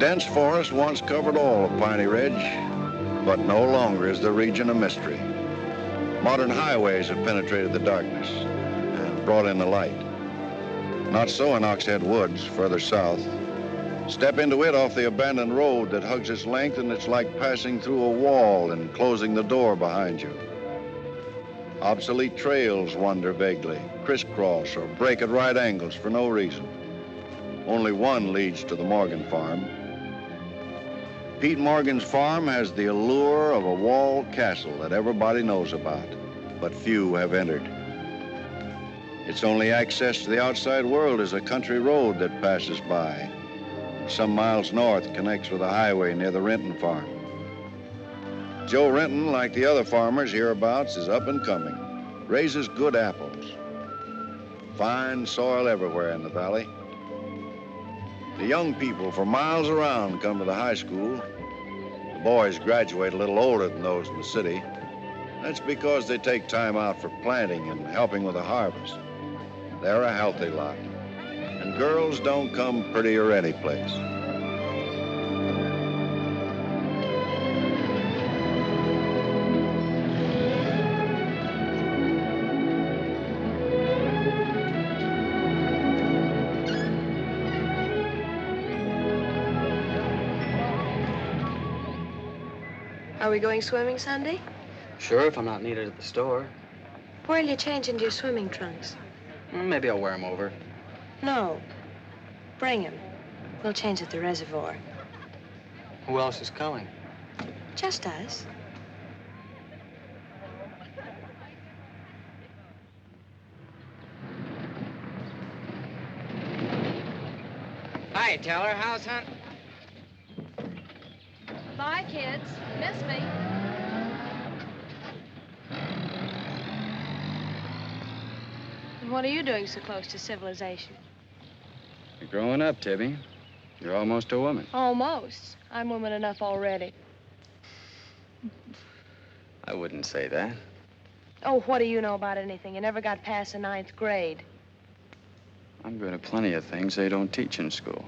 dense forest once covered all of Piney Ridge, but no longer is the region a mystery. Modern highways have penetrated the darkness and brought in the light. Not so in Oxhead Woods, further south. Step into it off the abandoned road that hugs its length, and it's like passing through a wall and closing the door behind you. Obsolete trails wander vaguely, crisscross or break at right angles for no reason. Only one leads to the Morgan farm. Pete Morgan's farm has the allure of a walled castle that everybody knows about, but few have entered. Its only access to the outside world is a country road that passes by. Some miles north connects with a highway near the Rinton farm. Joe Rinton, like the other farmers hereabouts, is up and coming, raises good apples. Fine soil everywhere in the valley. The young people for miles around come to the high school. The boys graduate a little older than those in the city. That's because they take time out for planting and helping with the harvest. They're a healthy lot. And girls don't come prettier any place. Are we going swimming Sunday? Sure, if I'm not needed at the store. Where'll you change into your swimming trunks? Maybe I'll wear them over. No. Bring them. We'll change at the reservoir. Who else is coming? Just us. Hi, Teller. How's hunt? Bye, kids. Miss me. And what are you doing so close to civilization? You're growing up, Tibby. You're almost a woman. Almost. I'm woman enough already. I wouldn't say that. Oh, what do you know about anything? You never got past the 9th grade. I'm good at plenty of things they don't teach in school.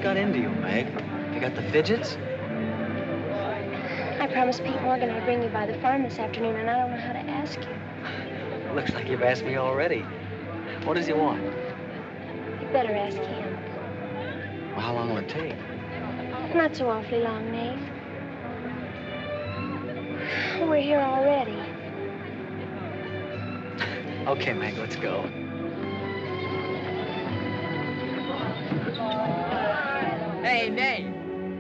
Got into you, Meg? You got the fidgets? I promised Pete Morgan I'd bring you by the farm this afternoon, and I don't know how to ask you. Looks like you've asked me already. What does he want? You'd better ask him. Well, how long will it take? Not so awfully long, Nath. We're here already. Okay, Meg, let's go. Hey, Nate,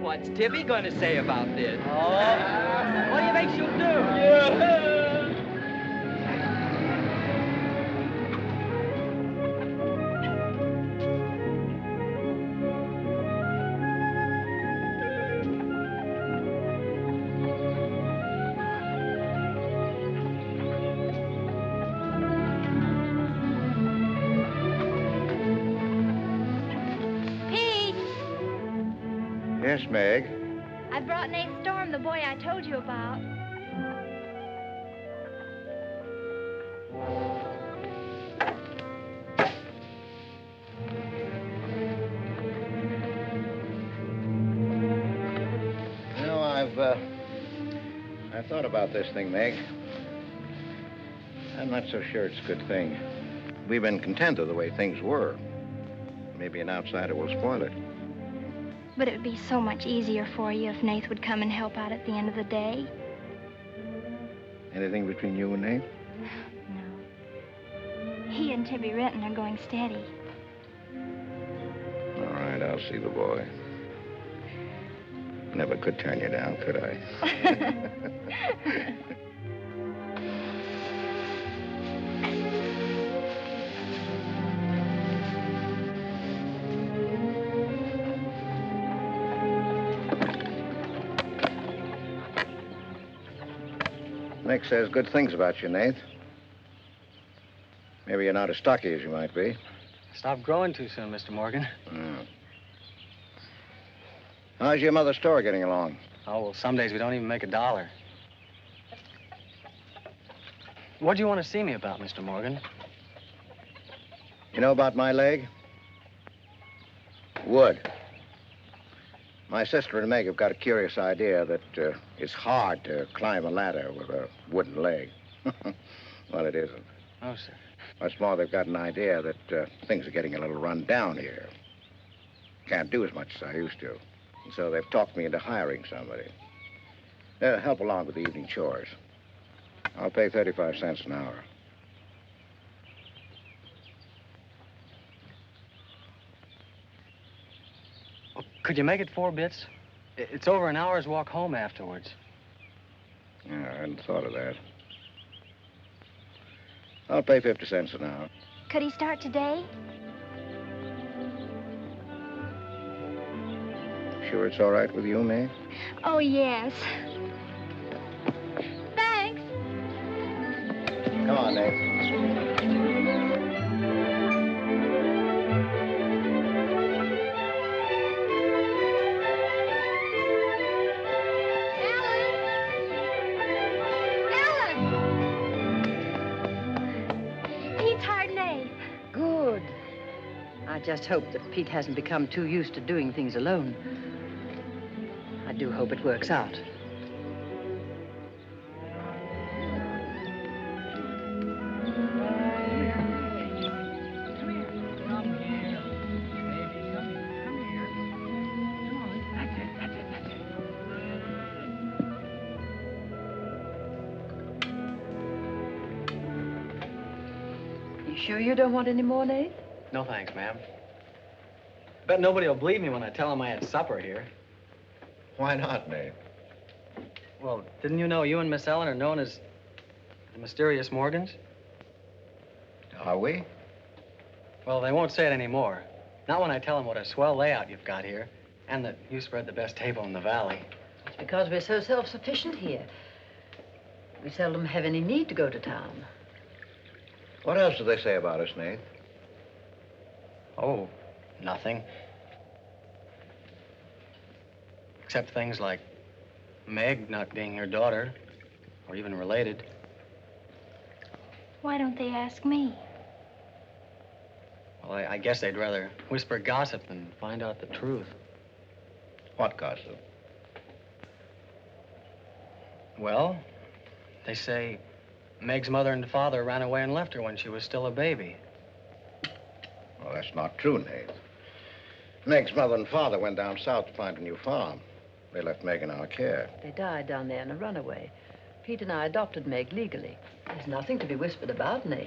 what's Tibby going to say about this? Oh, what do you think she'll do? Yeah. Yes, Meg? I brought Nate Storm, the boy I told you about. You know, I've thought about this thing, Meg. I'm not so sure it's a good thing. We've been content of the way things were. Maybe an outsider will spoil it. But it would be so much easier for you if Nath would come and help out at the end of the day. Anything between you and Nate? No. He and Tibby Rinton are going steady. All right, I'll see the boy. Never could turn you down, could I? Mick says good things about you, Nath. Maybe you're not as stocky as you might be. Stop growing too soon, Mr. Morgan. How's your mother's store getting along? Oh, well, some days we don't even make $1. What do you want to see me about, Mr. Morgan? You know about my leg? Wood. My sister and Meg have got a curious idea that it's hard to climb a ladder with a wooden leg. Well, it isn't. Oh, sir. What's more, they've got an idea that things are getting a little run down here. Can't do as much as I used to. And so they've talked me into hiring somebody. Help along with the evening chores. I'll pay 35 cents an hour. Well, could you make it 4 bits? It's over an hour's walk home afterwards. Yeah, I hadn't thought of that. I'll pay 50 cents an hour. Could he start today? Sure it's all right with you, May? Oh, yes. Thanks. Come on, Nate. I just hope that Pete hasn't become too used to doing things alone. I do hope it works out. You sure you don't want any more, Nath? No, thanks, ma'am. Bet nobody will believe me when I tell them I had supper here. Why not, Nate? Well, didn't you know you and Miss Ellen are known as the mysterious Morgans? Are we? Well, they won't say it anymore. Not when I tell them what a swell layout you've got here, and that you spread the best table in the valley. It's because we're so self-sufficient here. We seldom have any need to go to town. What else do they say about us, Nate? Oh, nothing. Except things like Meg not being her daughter, or even related. Why don't they ask me? Well, I guess they'd rather whisper gossip than find out the truth. What gossip? Well, they say Meg's mother and father ran away and left her when she was still a baby. Well, that's not true, Nate. Meg's mother and father went down south to find a new farm. They left Meg in our care. They died down there in a runaway. Pete and I adopted Meg legally. There's nothing to be whispered about, Nath.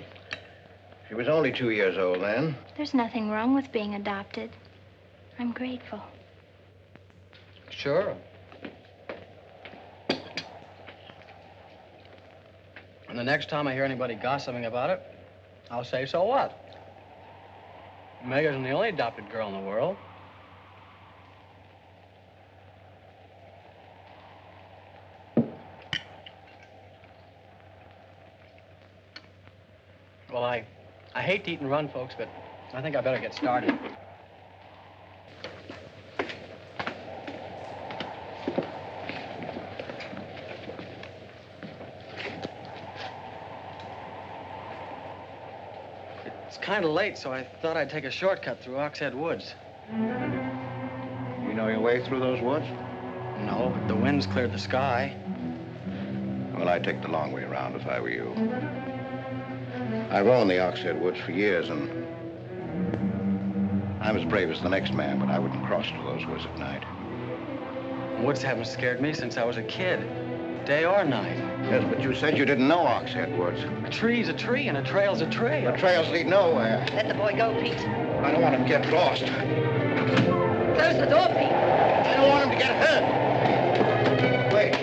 She was only 2 years old then. There's nothing wrong with being adopted. I'm grateful. Sure. And the next time I hear anybody gossiping about it, I'll say, so what? Meg isn't the only adopted girl in the world. Well, I hate to eat and run, folks, but I think I better get started. It's kind of late, so I thought I'd take a shortcut through Oxhead Woods. You know your way through those woods? No, but the wind's cleared the sky. Well, I'd take the long way around if I were you. I've owned the Oxhead Woods for years, and I'm as brave as the next man, but I wouldn't cross through those woods at night. Woods haven't scared me since I was a kid, day or night. Yes, but you said you didn't know Oxhead Woods. A tree's a tree, and a trail's a trail. The trails lead nowhere. Let the boy go, Pete. I don't want him to get lost. Close the door, Pete. I don't want him to get hurt. Wait.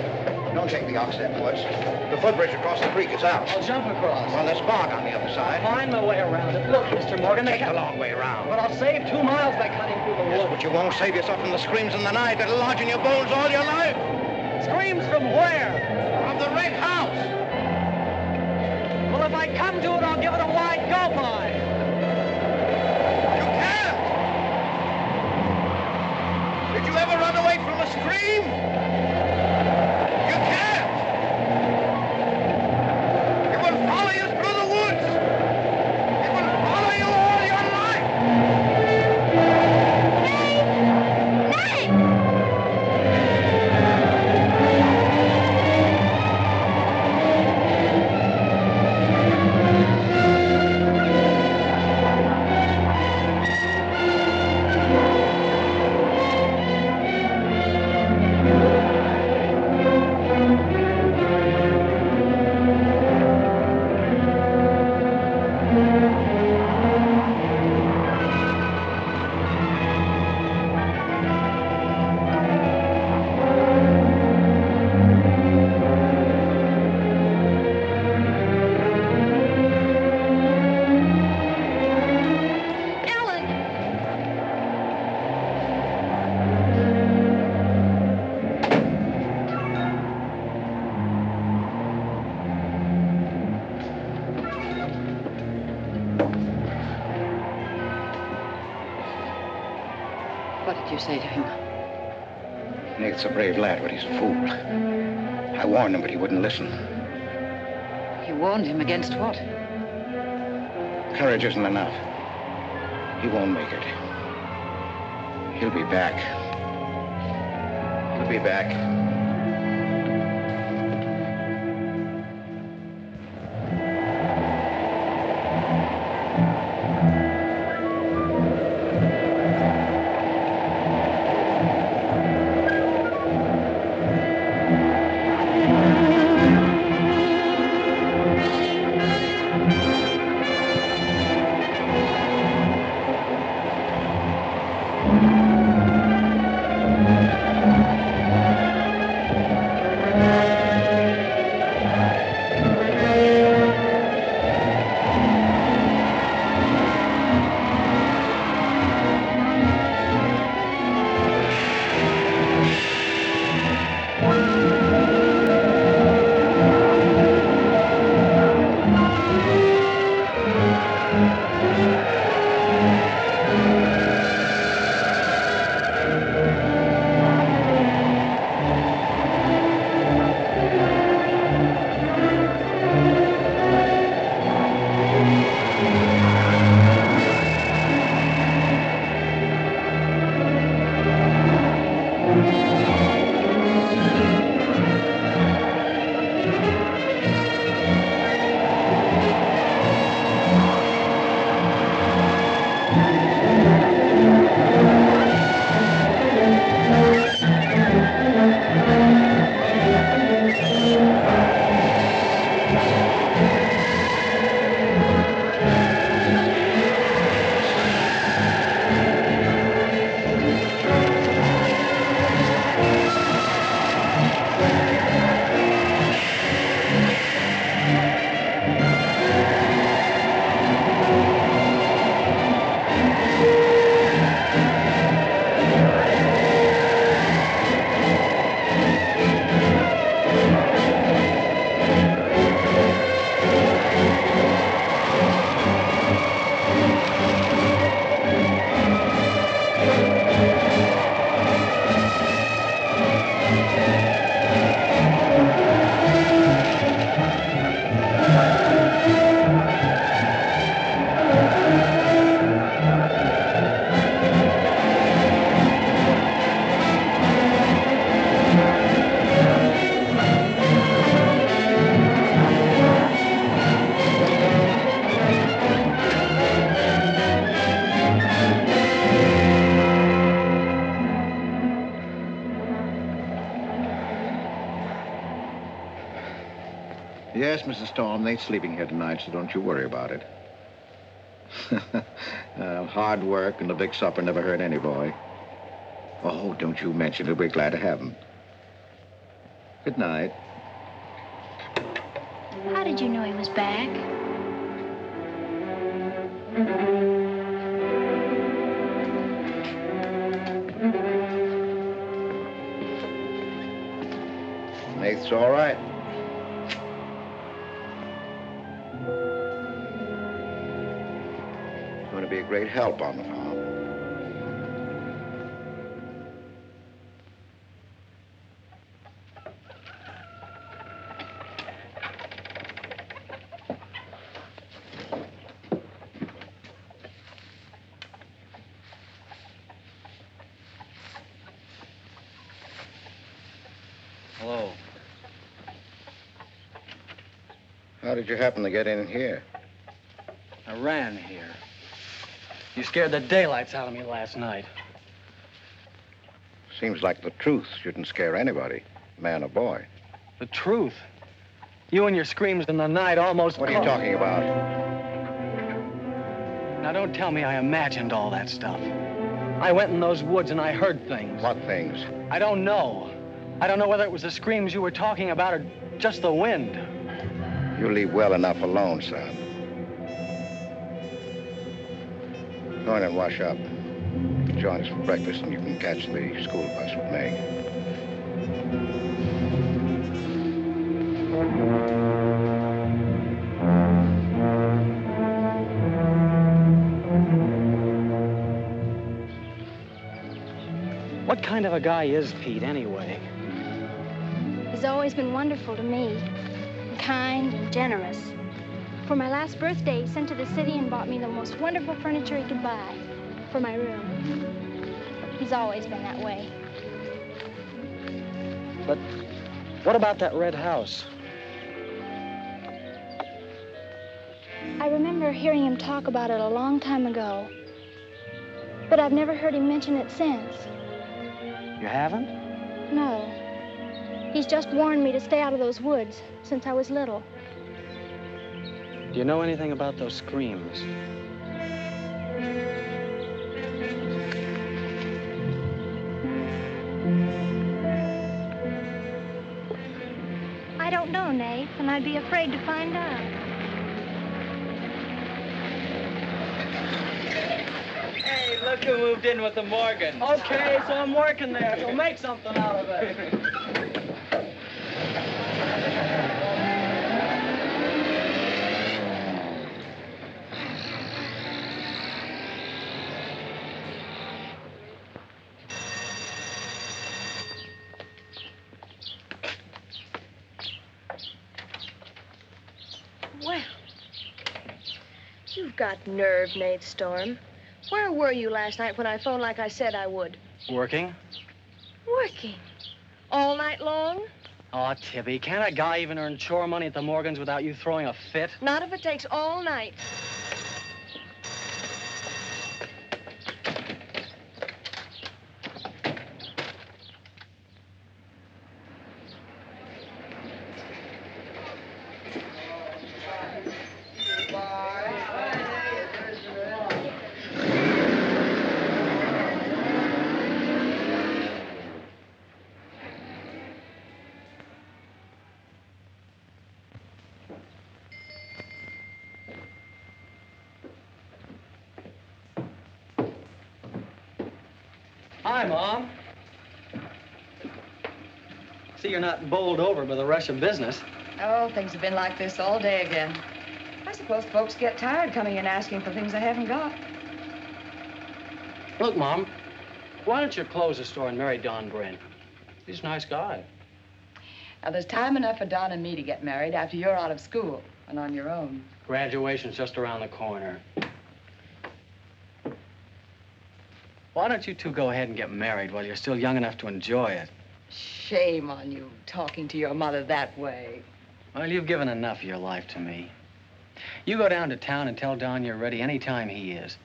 Don't take the Oxhead Woods. The footbridge across the creek is out. I'll jump across. Well, there's fog on the other side. I'll find my way around it. Look, Mr. Morgan, Take the long way around. But I'll save 2 miles by cutting through the Yes, woods. but you won't save yourself from the screams in the night that'll lodge in your bones all your life. Screams from where? From the red house. if I come to it, I'll give it a wide go by. You can't! Did you ever run away from a stream? You can't! It will follow you through the woods! It will follow you all your life! What did you say to him? Nath's a brave lad, but he's a fool. I warned him, but he wouldn't listen. You warned him against what? Courage isn't enough. He won't make it. He'll be back. He'll be back. Yes, Mrs. Storm, Nate's sleeping here tonight, so don't you worry about it. Hard work and the big supper never hurt any boy. Oh, don't you mention it. We're glad to have him. Good night. How did you know he was back? Nate's all right. Going to be a great help on the farm. Hello. How did you happen to get in here? I ran here. You scared the daylights out of me last night. Seems like the truth shouldn't scare anybody, man or boy. The truth. You and your screams in the night almost... What are you talking about? Now, don't tell me I imagined all that stuff. I went in those woods and I heard things. What things? I don't know. I don't know whether it was the screams you were talking about or just the wind. You leave well enough alone, son. Go in and wash up. Join us for breakfast and you can catch the school bus with Meg. What kind of a guy is Pete, anyway? He's always been wonderful to me. Kind and generous. For my last birthday, he sent to the city and bought me the most wonderful furniture he could buy for my room. He's always been that way. But what about that red house? I remember hearing him talk about it a long time ago. But I've never heard him mention it since. You haven't? No. He's just warned me to stay out of those woods since I was little. Do you know anything about those screams? I don't know, Nath, and I'd be afraid to find out. Hey, look who moved in with the Morgans. Okay, so I'm working there, so make something out of it. Well, you've got nerve, Nate Storm. Where were you last night when I phoned like I said I would? Working? Working. All night long? Oh, Tibby, can't a guy even earn chore money at the Morgans without you throwing a fit? Not if it takes all night. Hi, Mom. See, you're not bowled over by the rush of business. Oh, things have been like this all day again. I suppose folks get tired coming in asking for things they haven't got. Look, Mom, why don't you close the store and marry Don Brent? He's a nice guy. Now, there's time enough for Don and me to get married after you're out of school and on your own. Graduation's just around the corner. Why don't you two go ahead and get married while you're still young enough to enjoy it? Shame on you, talking to your mother that way. Well, you've given enough of your life to me. You go down to town and tell Don you're ready any time he is.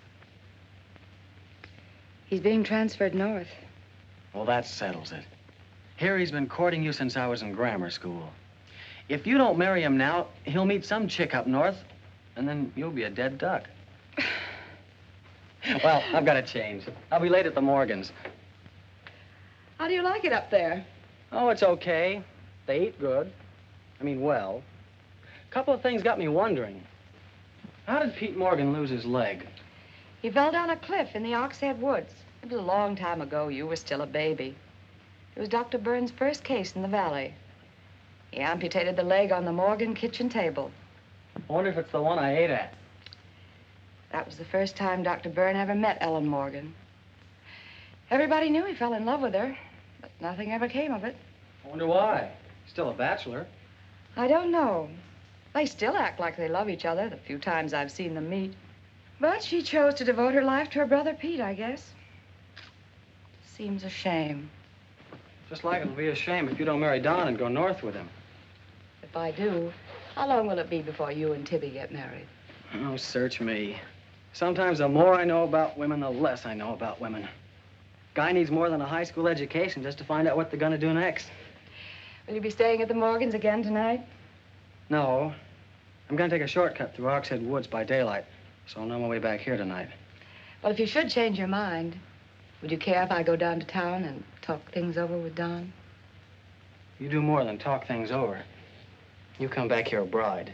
He's being transferred north. Well, that settles it. Here he's been courting you since I was in grammar school. If you don't marry him now, he'll meet some chick up north, and then you'll be a dead duck. Well, I've got to change. I'll be late at the Morgans. How do you like it up there? Oh, it's okay. They eat good. I mean, well. A couple of things got me wondering. How did Pete Morgan lose his leg? He fell down a cliff in the Oxhead Woods. It was a long time ago. You were still a baby. It was Dr. Byrne's first case in the valley. He amputated the leg on the Morgan kitchen table. I wonder if it's the one I ate at. That was the first time Dr. Byrne ever met Ellen Morgan. Everybody knew he fell in love with her, but nothing ever came of it. I wonder why. Still a bachelor. I don't know. They still act like they love each other, the few times I've seen them meet. But she chose to devote her life to her brother Pete, I guess. Seems a shame. Just like it'll be a shame if you don't marry Don and go north with him. If I do, how long will it be before you and Tibby get married? Oh, search me. Sometimes the more I know about women, the less I know about women. Guy needs more than a high school education just to find out what they're gonna do next. Will you be staying at the Morgans again tonight? No. I'm gonna take a shortcut through Oxhead Woods by daylight, so I'll know my way back here tonight. Well, if you should change your mind, would you care if I go down to town and talk things over with Don? You do more than talk things over. You come back here a bride.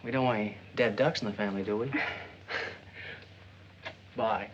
We don't want any dead ducks in the family, do we? Bye.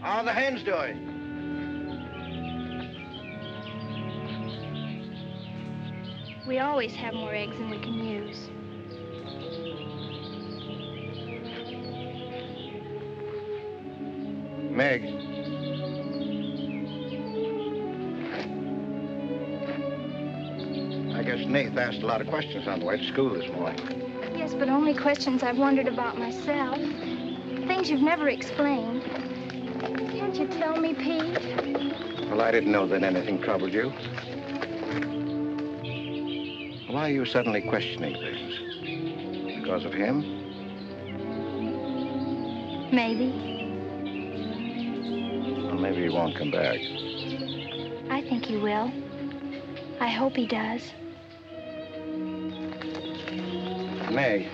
How are the hens doing? We always have more eggs than we can use. Meg. I guess Nath asked a lot of questions on the way to school this morning. Yes, but only questions I've wondered about myself. Things you've never explained. Can't you tell me, Pete? Well, I didn't know that anything troubled you. Why are you suddenly questioning things? Because of him? Maybe. Well, maybe he won't come back. I think he will. I hope he does. Meg.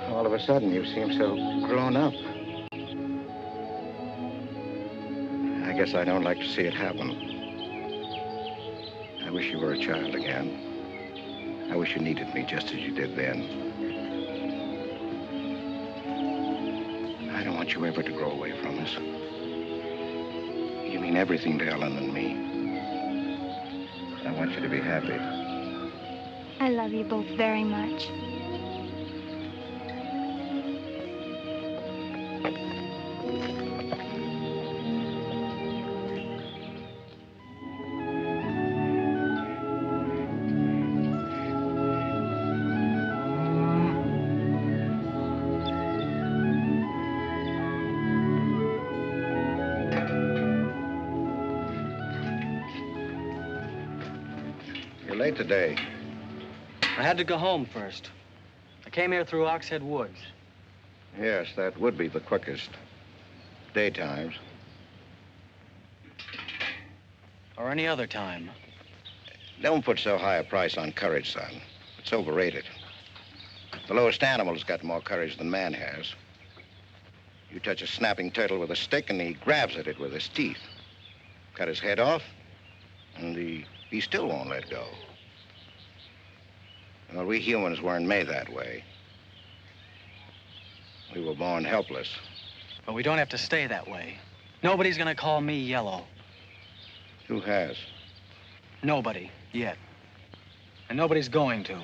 All of a sudden, you seem so grown up. I guess I don't like to see it happen. I wish you were a child again. I wish you needed me just as you did then. I don't want you ever to grow away from us. You mean everything to Ellen and me. I want you to be happy. I love you both very much. Late today. I had to go home first. I came here through Oxhead Woods. Yes, that would be the quickest. Daytimes. Or any other time. Don't put so high a price on courage, son. It's overrated. The lowest animal's got more courage than man has. You touch a snapping turtle with a stick and he grabs at it with his teeth. Cut his head off, and he still won't let go. Well, we humans weren't made that way. We were born helpless. But we don't have to stay that way. Nobody's gonna call me yellow. Who has? Nobody, yet. And nobody's going to.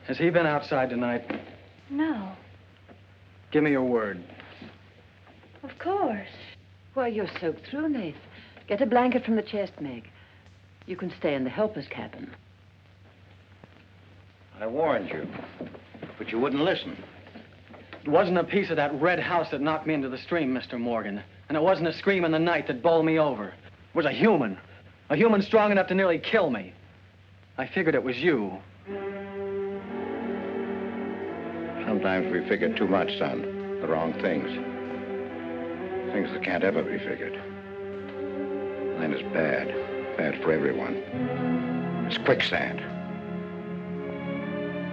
Has he been outside tonight? No, Give me your word. of course. Why, you're soaked through, Nath. Get a blanket from the chest, Meg. You can stay in the helper's cabin. I warned you, but you wouldn't listen. It wasn't a piece of that red house that knocked me into the stream, Mr. Morgan. And it wasn't a scream in the night that bowled me over. It was a human strong enough to nearly kill me. I figured it was you. Sometimes we figure too much, son. The wrong things. Things that can't ever be figured. Then it's bad. Bad for everyone. It's quicksand.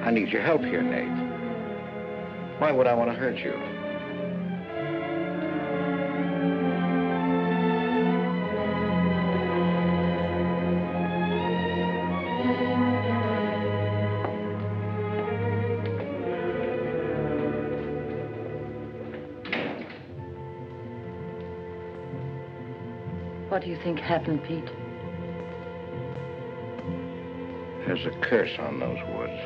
I need your help here, Nath. Why would I want to hurt you? What do you think happened, Pete? There's a curse on those woods.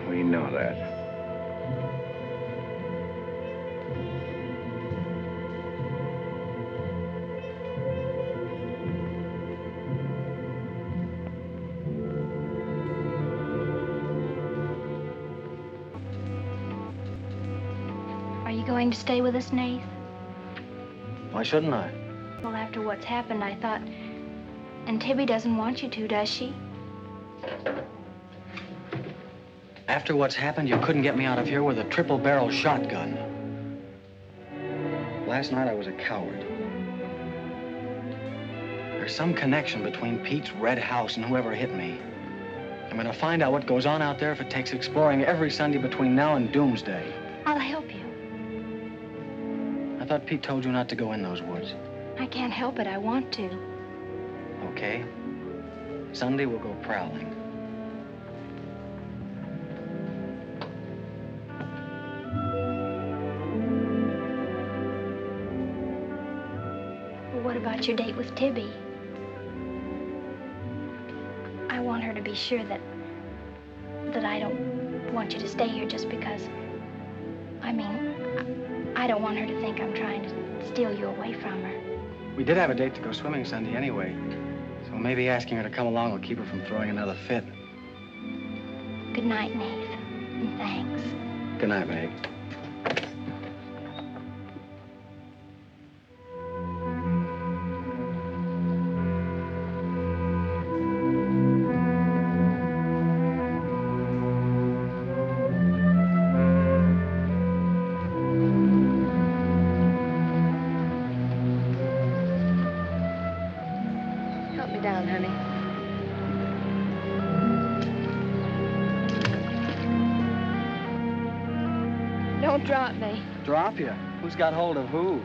We know that. Are you going to stay with us, Nath? Why shouldn't I? Well, after what's happened, I thought... And Tibby doesn't want you to, does she? After what's happened, you couldn't get me out of here with a triple-barrel shotgun. Last night, I was a coward. There's some connection between Pete's red house and whoever hit me. I'm gonna find out what goes on out there if it takes exploring every Sunday between now and doomsday. I'll help you. I thought Pete told you not to go in those woods. I can't help it. I want to. Okay. Sunday, we'll go prowling. What about your date with Tibby? I want her to be sure that I don't want you to stay here just because... I don't want her to think I'm trying to steal you away from her. We did have a date to go swimming Sunday anyway, so maybe asking her to come along will keep her from throwing another fit. Good night, Nath. Thanks. Good night, Meg. Help me down, honey. Don't drop me. Drop you? Who's got hold of who?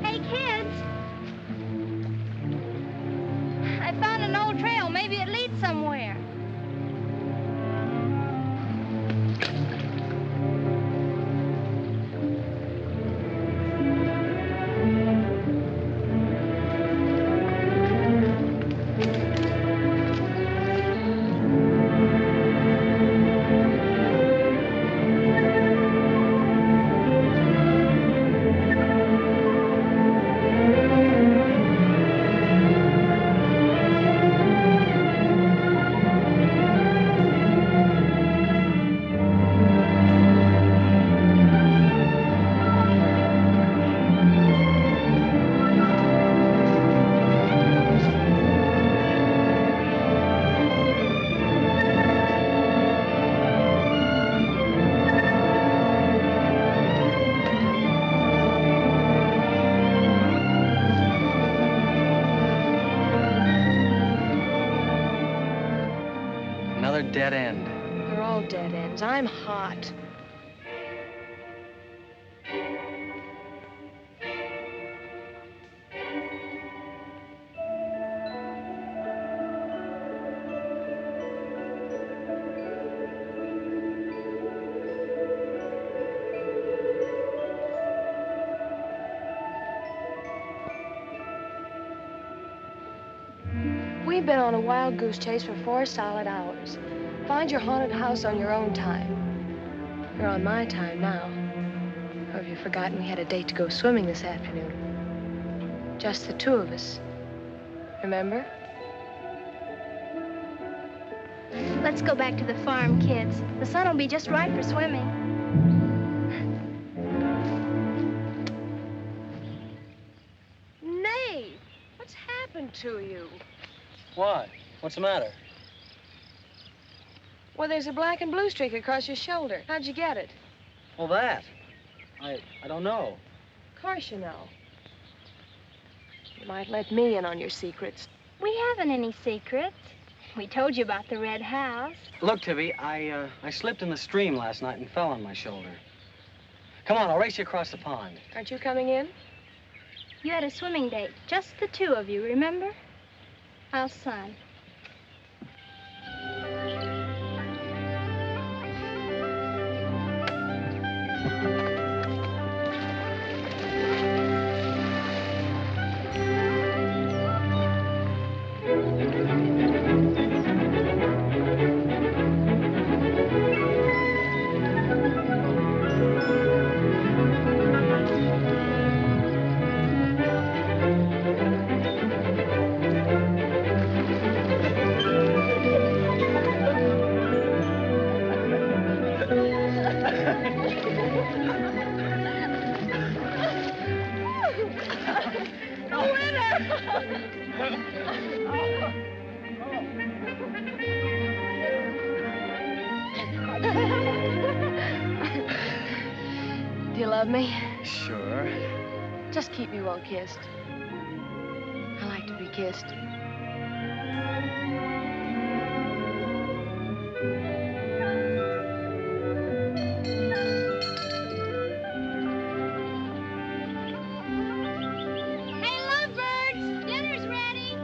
Hey, kids. I found an old trail. Maybe it leads somewhere. Another dead end. They're all dead ends. I'm hot. We've been on a wild goose chase for 4 solid hours. Find your haunted house on your own time. You're on my time now. Or have you forgotten we had a date to go swimming this afternoon? Just the 2 of us. Remember? Let's go back to the farm, kids. The sun will be just right for swimming. Nath, what's happened to you? What? What's the matter? Well, there's a black and blue streak across your shoulder. How'd you get it? Well, that. I don't know. Of course you know. You might let me in on your secrets. We haven't any secrets. We told you about the red house. Look, Tibby, I slipped in the stream last night and fell on my shoulder. Come on, I'll race you across the pond. Aren't you coming in? You had a swimming date. Just the 2 of you, remember? How's Son? Do you love me? Sure. Just keep me well kissed. I like to be kissed. Hey, lovebirds! Dinner's ready!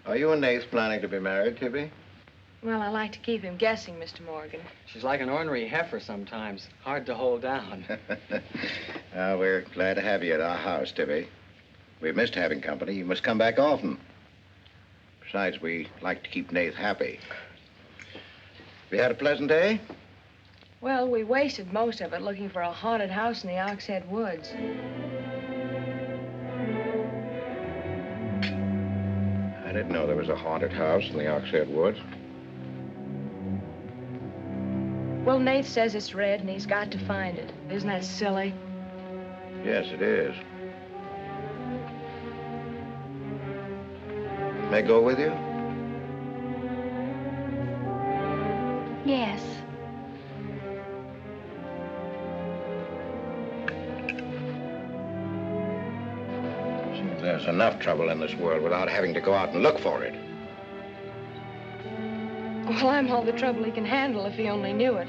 Are you and Nath planning to be married, Tibby? Well, I like to keep him guessing, Mr. Morgan. She's like an ornery heifer sometimes. Hard to hold down. We're glad to have you at our house, Tibby. We've missed having company. You must come back often. Besides, we like to keep Nath happy. Have you had a pleasant day? Well, we wasted most of it looking for a haunted house in the Oxhead Woods. I didn't know there was a haunted house in the Oxhead Woods. Well, Nath says it's red and he's got to find it. Isn't that silly? Yes, it is. May I go with you? Yes. There's enough trouble in this world without having to go out and look for it. Well, I'm all the trouble he can handle if he only knew it.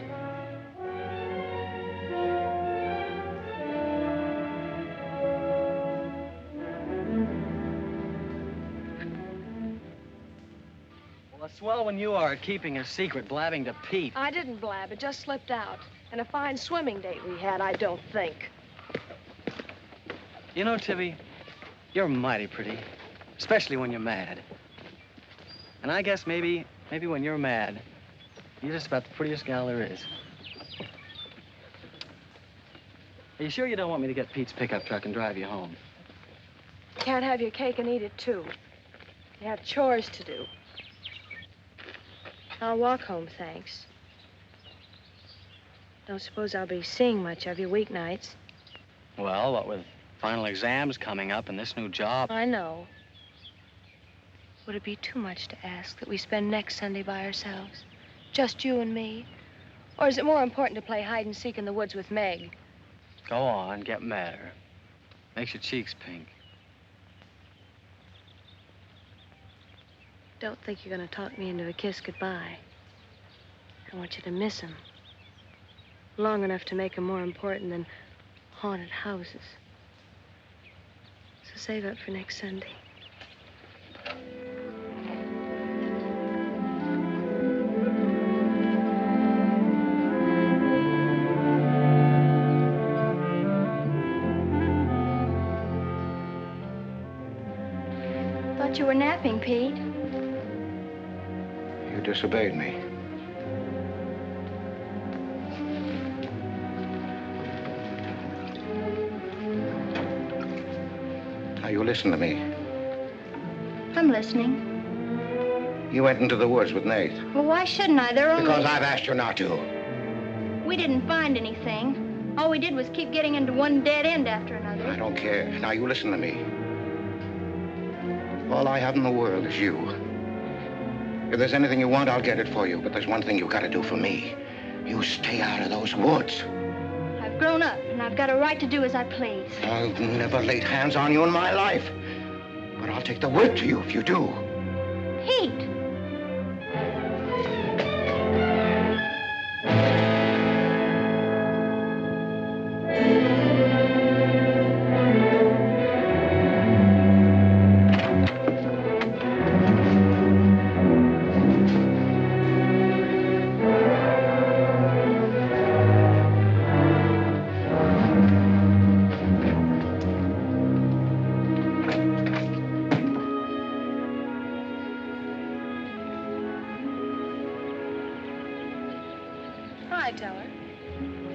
Well, it's swell when you are keeping a secret, blabbing to Pete. I didn't blab. It just slipped out. And a fine swimming date we had, I don't think. You know, Tibby, you're mighty pretty, especially when you're mad. And I guess maybe when you're mad, you're just about the prettiest gal there is. Are you sure you don't want me to get Pete's pickup truck and drive you home? Can't have your cake and eat it, too. You have chores to do. I'll walk home, thanks. Don't suppose I'll be seeing much of you weeknights. Well, what with final exams coming up and this new job. I know. Would it be too much to ask that we spend next Sunday by ourselves? Just you and me? Or is it more important to play hide and seek in the woods with Meg? Go on, get madder. Makes your cheeks pink. Don't think you're going to talk me into a kiss goodbye. I want you to miss him. Long enough to make him more important than haunted houses. So save up for next Sunday. Thought you were napping, Pete. You disobeyed me. Now, you listen to me. I'm listening. You went into the woods with Nath. Well, why shouldn't I? They're only... Because I've asked you not to. We didn't find anything. All we did was keep getting into one dead end after another. I don't care. Now, you listen to me. All I have in the world is you. If there's anything you want, I'll get it for you. But there's one thing you gotta do for me. You stay out of those woods. I've grown up, and I've got a right to do as I please. I've never laid hands on you in my life. But I'll take the word to you if you do. Pete!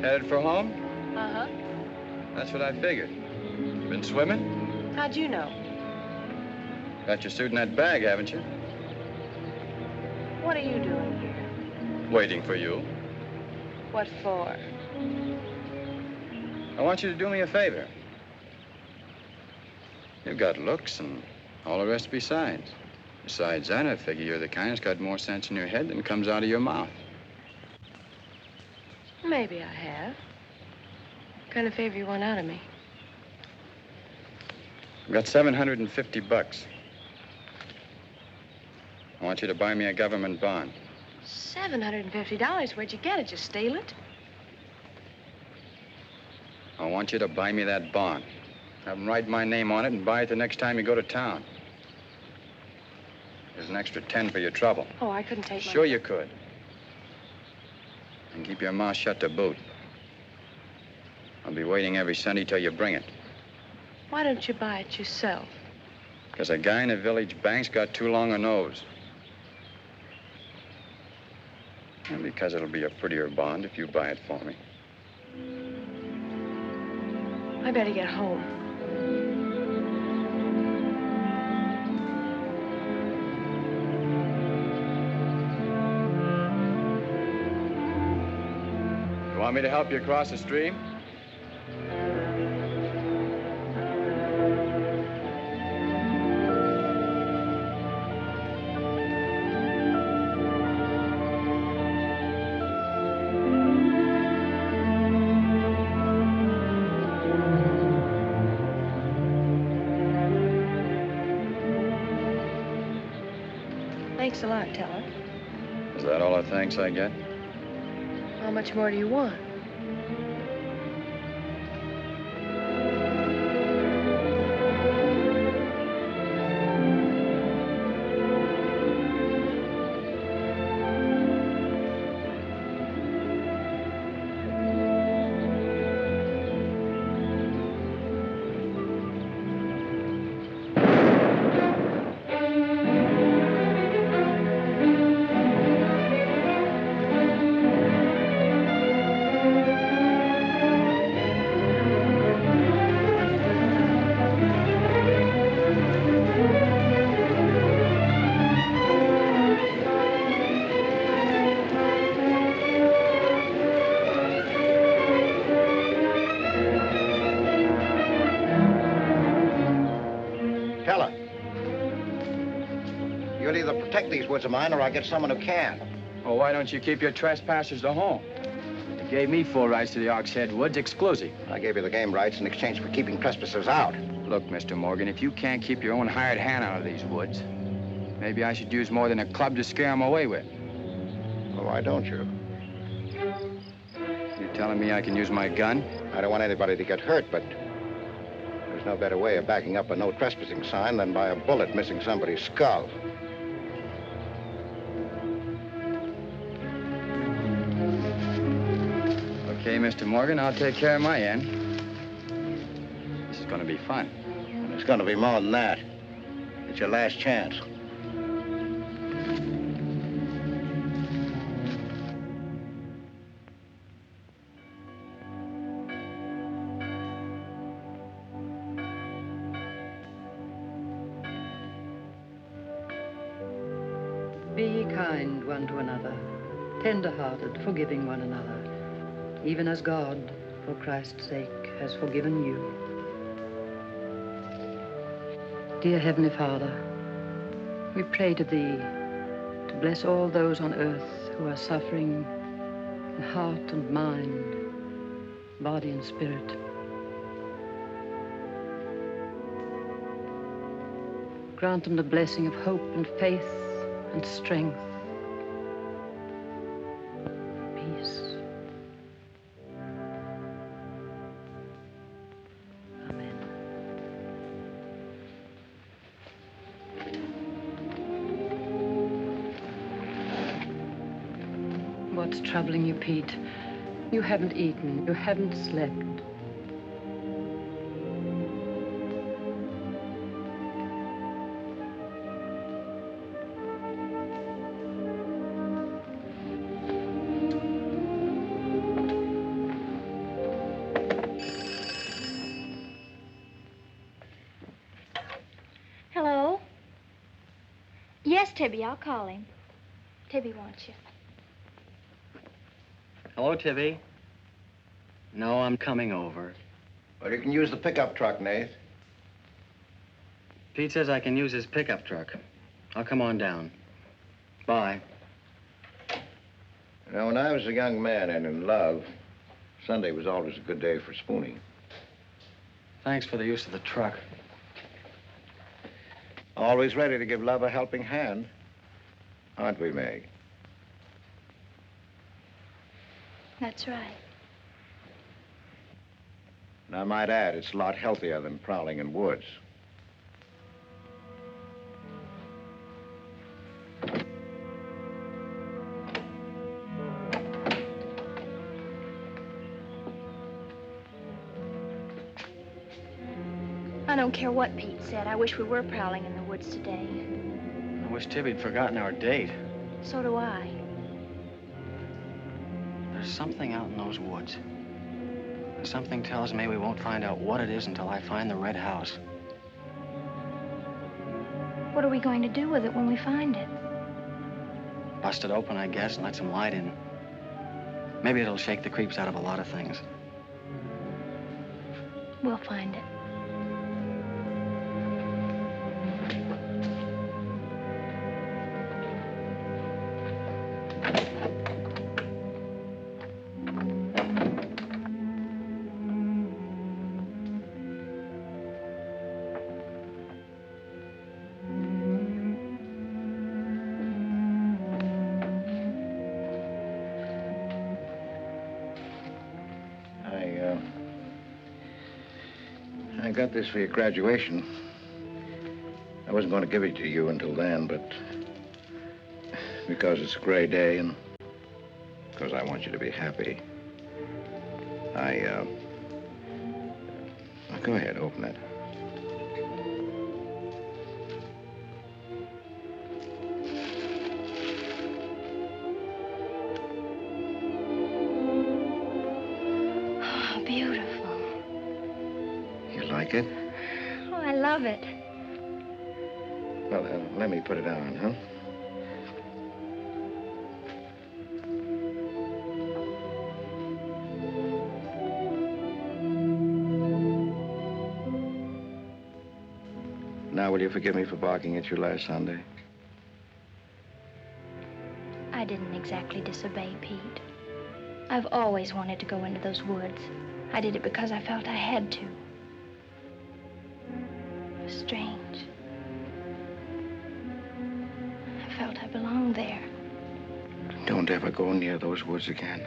Headed for home? Uh-huh. That's what I figured. Been swimming? How'd you know? Got your suit in that bag, haven't you? What are you doing here? Waiting for you. What for? I want you to do me a favor. You've got looks and all the rest besides. Besides that, I figure you're the kind that's got more sense in your head than comes out of your mouth. Maybe I have. What kind of favor you want out of me? I've got $750. I want you to buy me a government bond. $750? Where'd you get it? You steal it? I want you to buy me that bond. Have them write my name on it and buy it the next time you go to town. There's an extra 10 for your trouble. Oh, I couldn't take my... Sure you could. And keep your mouth shut to boot. I'll be waiting every Sunday till you bring it. Why don't you buy it yourself? Because a guy in a village bank's got too long a nose. And because it'll be a prettier bond if you buy it for me. I better get home. You want me to help you across the stream? Thanks a lot, Teller. Is that all the thanks I get? How much more do you want? You'll either protect these woods of mine or I'll get someone who can. Well, why don't you keep your trespassers to home? You gave me full rights to the Ox Head Woods, exclusive. I gave you the game rights in exchange for keeping trespassers out. Look, Mr. Morgan, if you can't keep your own hired hand out of these woods, maybe I should use more than a club to scare them away with. Well, why don't you? You telling me I can use my gun? I don't want anybody to get hurt, but there's no better way of backing up a no trespassing sign than by a bullet missing somebody's skull. Okay, Mr. Morgan, I'll take care of my end. This is going to be fun. And it's going to be more than that. It's your last chance. Be kind one to another, tender-hearted, forgiving one another, even as God, for Christ's sake, has forgiven you. Dear Heavenly Father, we pray to Thee to bless all those on earth who are suffering in heart and mind, body and spirit. Grant them the blessing of hope and faith and strength, peace. Amen. What's troubling you, Pete? You haven't eaten, you haven't slept. Hello? Yes, Tibby, I'll call him. Tibby wants you. Hello, Tibby. No, I'm coming over. Well, you can use the pickup truck, Nath. Pete says I can use his pickup truck. I'll come on down. Bye. You know, when I was a young man and in love, Sunday was always a good day for spooning. Thanks for the use of the truck. Always ready to give love a helping hand. Aren't we, Meg? That's right. And I might add, it's a lot healthier than prowling in woods. I don't care what Pete said. I wish we were prowling in the woods today. I wish Tibby'd forgotten our date. So do I. There's something out in those woods. Something tells me we won't find out what it is until I find the red house. What are we going to do with it when we find it? Bust it open, I guess, and let some light in. Maybe it'll shake the creeps out of a lot of things. We'll find it. I got this for your graduation. I wasn't going to give it to you until then, but because it's a gray day and because I want you to be happy, go ahead, open it. Oh, beautiful. You like it? Oh, I love it. Well, let me put it on, huh? Now, will you forgive me for barking at you last Sunday? I didn't exactly disobey Pete. I've always wanted to go into those woods. I did it because I felt I had to. It was strange. I felt I belonged there. Don't ever go near those woods again.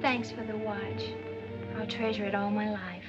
Thanks for the watch. I'll treasure it all my life.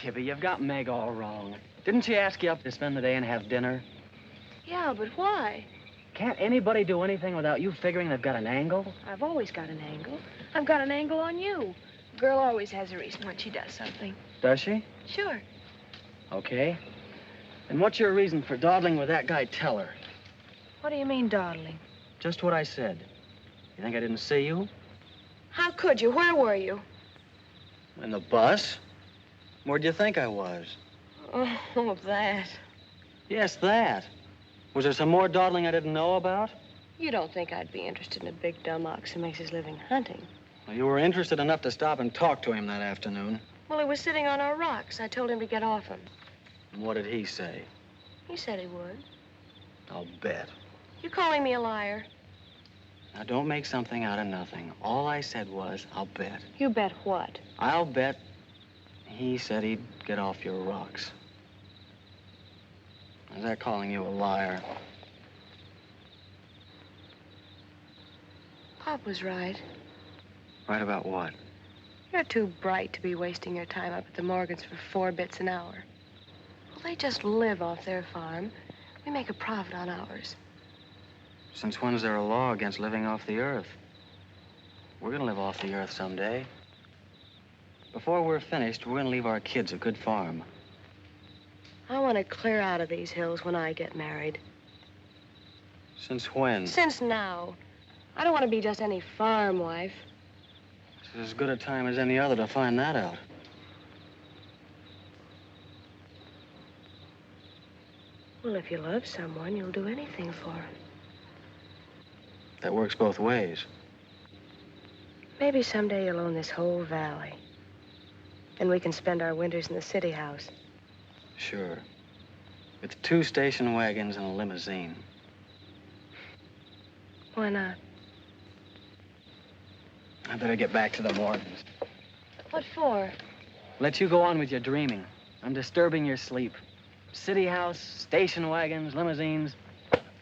Tibby, you've got Meg all wrong. Didn't she ask you up to spend the day and have dinner? Yeah, but why? Can't anybody do anything without you figuring they've got an angle? I've always got an angle. I've got an angle on you. A girl always has a reason when she does something. Does she? Sure. Okay. And what's your reason for dawdling with that guy Teller? What do you mean, dawdling? Just what I said. You think I didn't see you? How could you? Where were you? In the bus? Where'd you think I was? Oh, that. Yes, that. Was there some more dawdling I didn't know about? You don't think I'd be interested in a big dumb ox who makes his living hunting? Well, you were interested enough to stop and talk to him that afternoon. Well, he was sitting on our rocks. I told him to get off him. And what did he say? He said he would. I'll bet. You calling me a liar? Now, don't make something out of nothing. All I said was, I'll bet. You bet what? I'll bet he said he'd get off your rocks. Is that calling you a liar? Pop was right. Right about what? You're too bright to be wasting your time up at the Morgans for 4 bits an hour. Well, they just live off their farm. We make a profit on ours. Since when's there a law against living off the earth? We're gonna live off the earth someday. Before we're finished, we're gonna leave our kids a good farm. I want to clear out of these hills when I get married. Since when? Since now. I don't want to be just any farm wife. It's as good a time as any other to find that out. Well, if you love someone, you'll do anything for him. That works both ways. Maybe someday you'll own this whole valley. And we can spend our winters in the city house. Sure. With 2 station wagons and a limousine. Why not? I better get back to the Morgans. What for? Let you go on with your dreaming. I'm disturbing your sleep. City house, station wagons, limousines.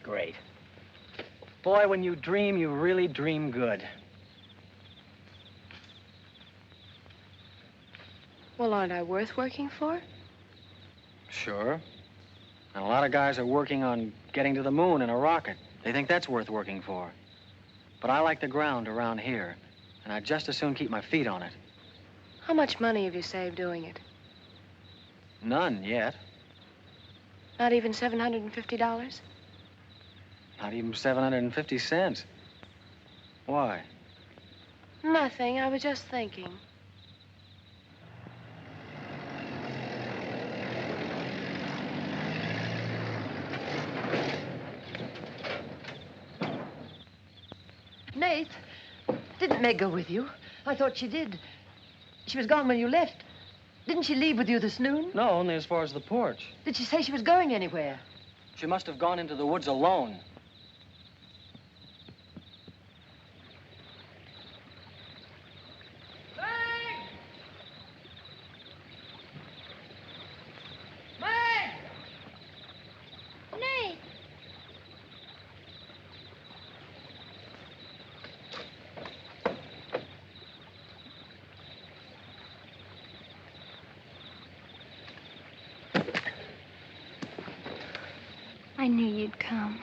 Great. Boy, when you dream, you really dream good. Well, aren't I worth working for? Sure. And a lot of guys are working on getting to the moon in a rocket. They think that's worth working for. But I like the ground around here, and I'd just as soon keep my feet on it. How much money have you saved doing it? None yet. Not even $750? Not even 750 cents. Why? Nothing. I was just thinking. Nath, didn't Meg go with you? I thought she did. She was gone when you left. Didn't she leave with you this noon? No, only as far as the porch. Did she say she was going anywhere? She must have gone into the woods alone. I knew you'd come.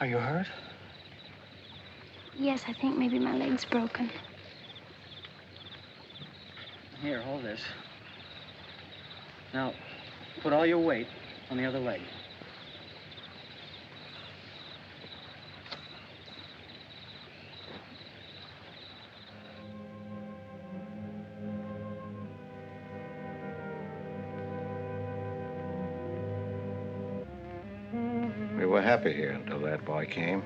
Are you hurt? Yes, I think maybe my leg's broken. Here, hold this. Now, put all your weight on the other leg. We were happy here until that boy came.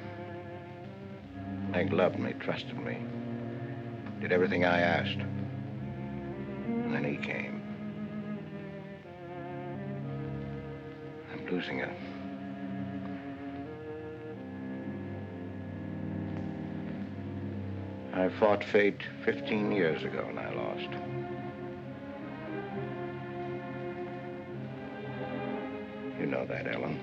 Meg loved me, trusted me, did everything I asked. And then he came. I'm losing her. I fought fate 15 years ago and I lost. You know that, Ellen.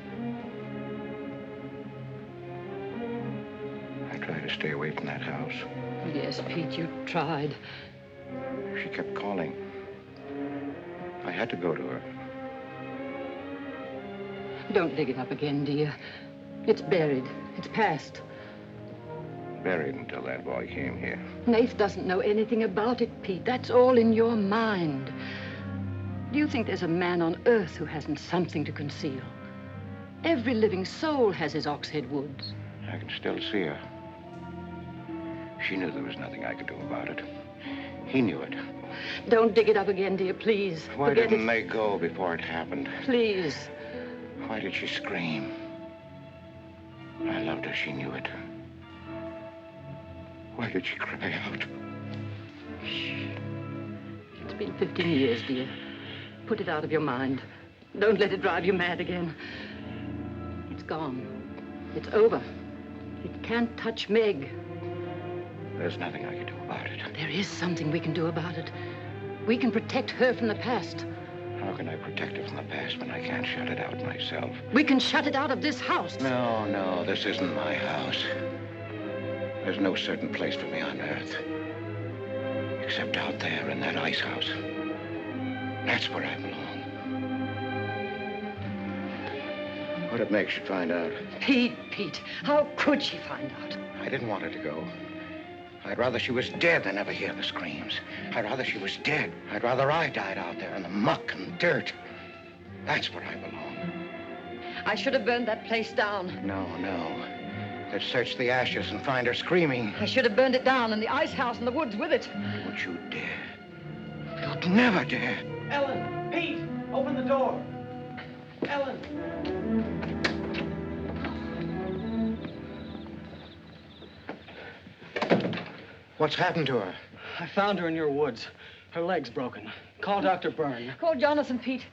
I tried to stay away from that house. Yes, Pete, you tried. She kept calling. I had to go to her. Don't dig it up again, dear. It's buried. It's past. Buried until that boy came here. Nath doesn't know anything about it, Pete. That's all in your mind. Do you think there's a man on earth who hasn't something to conceal? Every living soul has his Oxhead Woods. I can still see her. She knew there was nothing I could do about it. He knew it. Don't dig it up again, dear, please. Why Forget didn't it. they go before it happened? Please. Why did she scream? I loved her. She knew it. Why did she cry out? Shh. It's been 15 years, dear. Put it out of your mind. Don't let it drive you mad again. It's gone. It's over. It can't touch Meg. There's nothing I can do about it. There is something we can do about it. We can protect her from the past. How can I protect her from the past when I can't shut it out myself? We can shut it out of this house. No, this isn't my house. There's no certain place for me on Earth. Except out there in that ice house. That's where I belong. What'd it make she find out? Pete, how could she find out? I didn't want her to go. I'd rather she was dead than ever hear the screams. I'd rather she was dead. I'd rather I died out there in the muck and dirt. That's where I belong. I should have burned that place down. No. They'd search the ashes and find her screaming. I should have burned it down and the ice house and the woods with it. Would you dare? You'd never dare. Ellen, Pete, open the door. Ellen. What's happened to her? I found her in your woods. Her leg's broken. Call Dr. Byrne. Call Jonathan, Pete.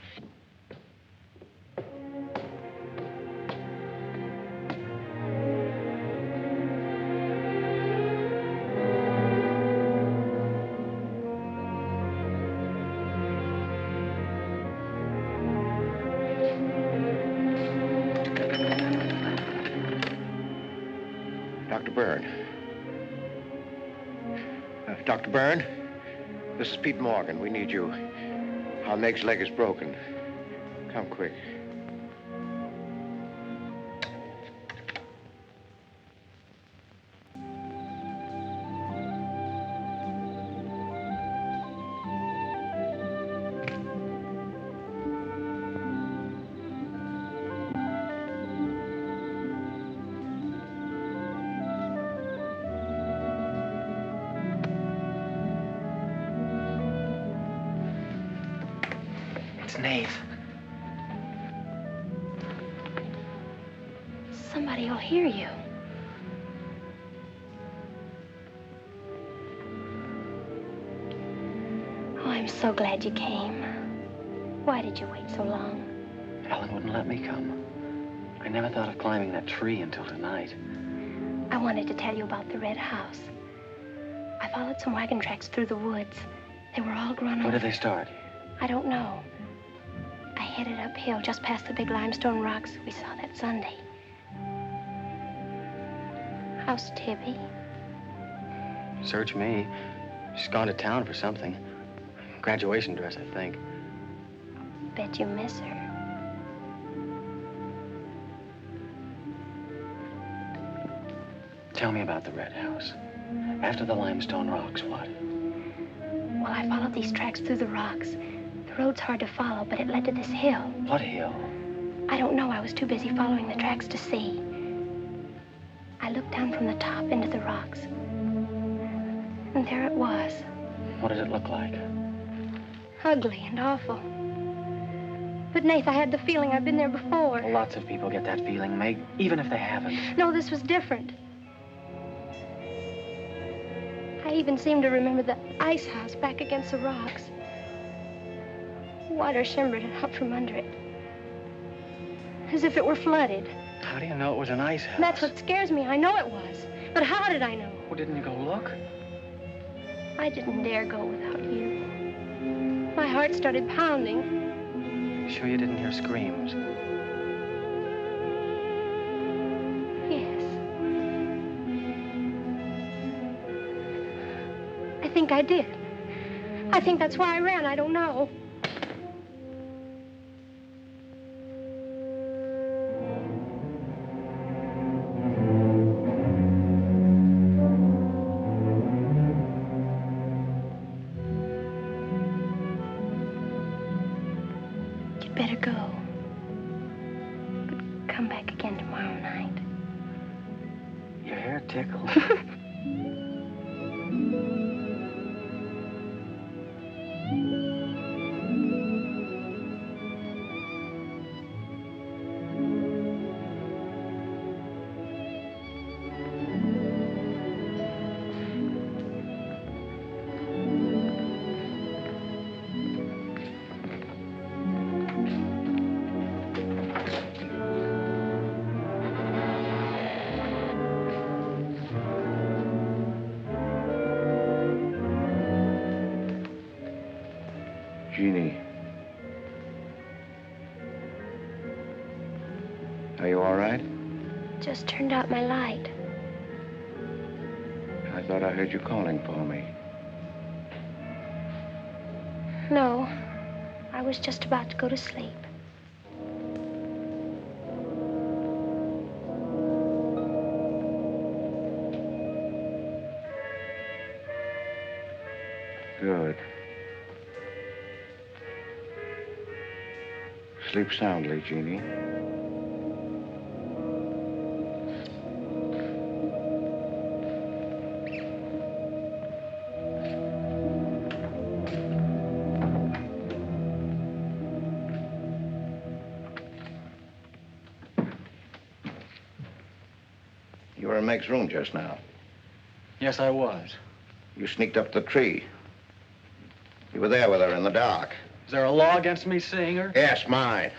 Dr. Byrne. Dr. Byrne, this is Pete Morgan. We need you. Our Meg's leg is broken. Come quick. Nath. Somebody will hear you. Oh, I'm so glad you came. Why did you wait so long? Ellen wouldn't let me come. I never thought of climbing that tree until tonight. I wanted to tell you about the red house. I followed some wagon tracks through the woods. They were all grown over. Where did they start? I don't know. I headed uphill just past the big limestone rocks we saw that Sunday. How's Tibby? Search me. She's gone to town for something. Graduation dress, I think. Bet you miss her. Tell me about the red house. After the limestone rocks, what? Well, I followed these tracks through the rocks. The road's hard to follow, but it led to this hill. What hill? I don't know. I was too busy following the tracks to see. I looked down from the top into the rocks. And there it was. What did it look like? Ugly and awful. But, Nath, I had the feeling I've been there before. Well, lots of people get that feeling, Meg, even if they haven't. No, this was different. I even seem to remember the ice house back against the rocks. Water shimmered out from under it. As if it were flooded. How do you know it was an ice house? That's what scares me. I know it was. But how did I know? Well, didn't you go look? I didn't dare go without you. My heart started pounding. Sure you didn't hear screams? Yes. I think I did. I think that's why I ran. I don't know. hair tickle. Jeannie. Are you all right? Just turned out my light. I thought I heard you calling for me. No, I was just about to go to sleep. Good. Sleep soundly, Jeannie. You were in Meg's room just now. Yes, I was. You sneaked up the tree. You were there with her in the dark. Is there a law against me seeing her? Yes, mine.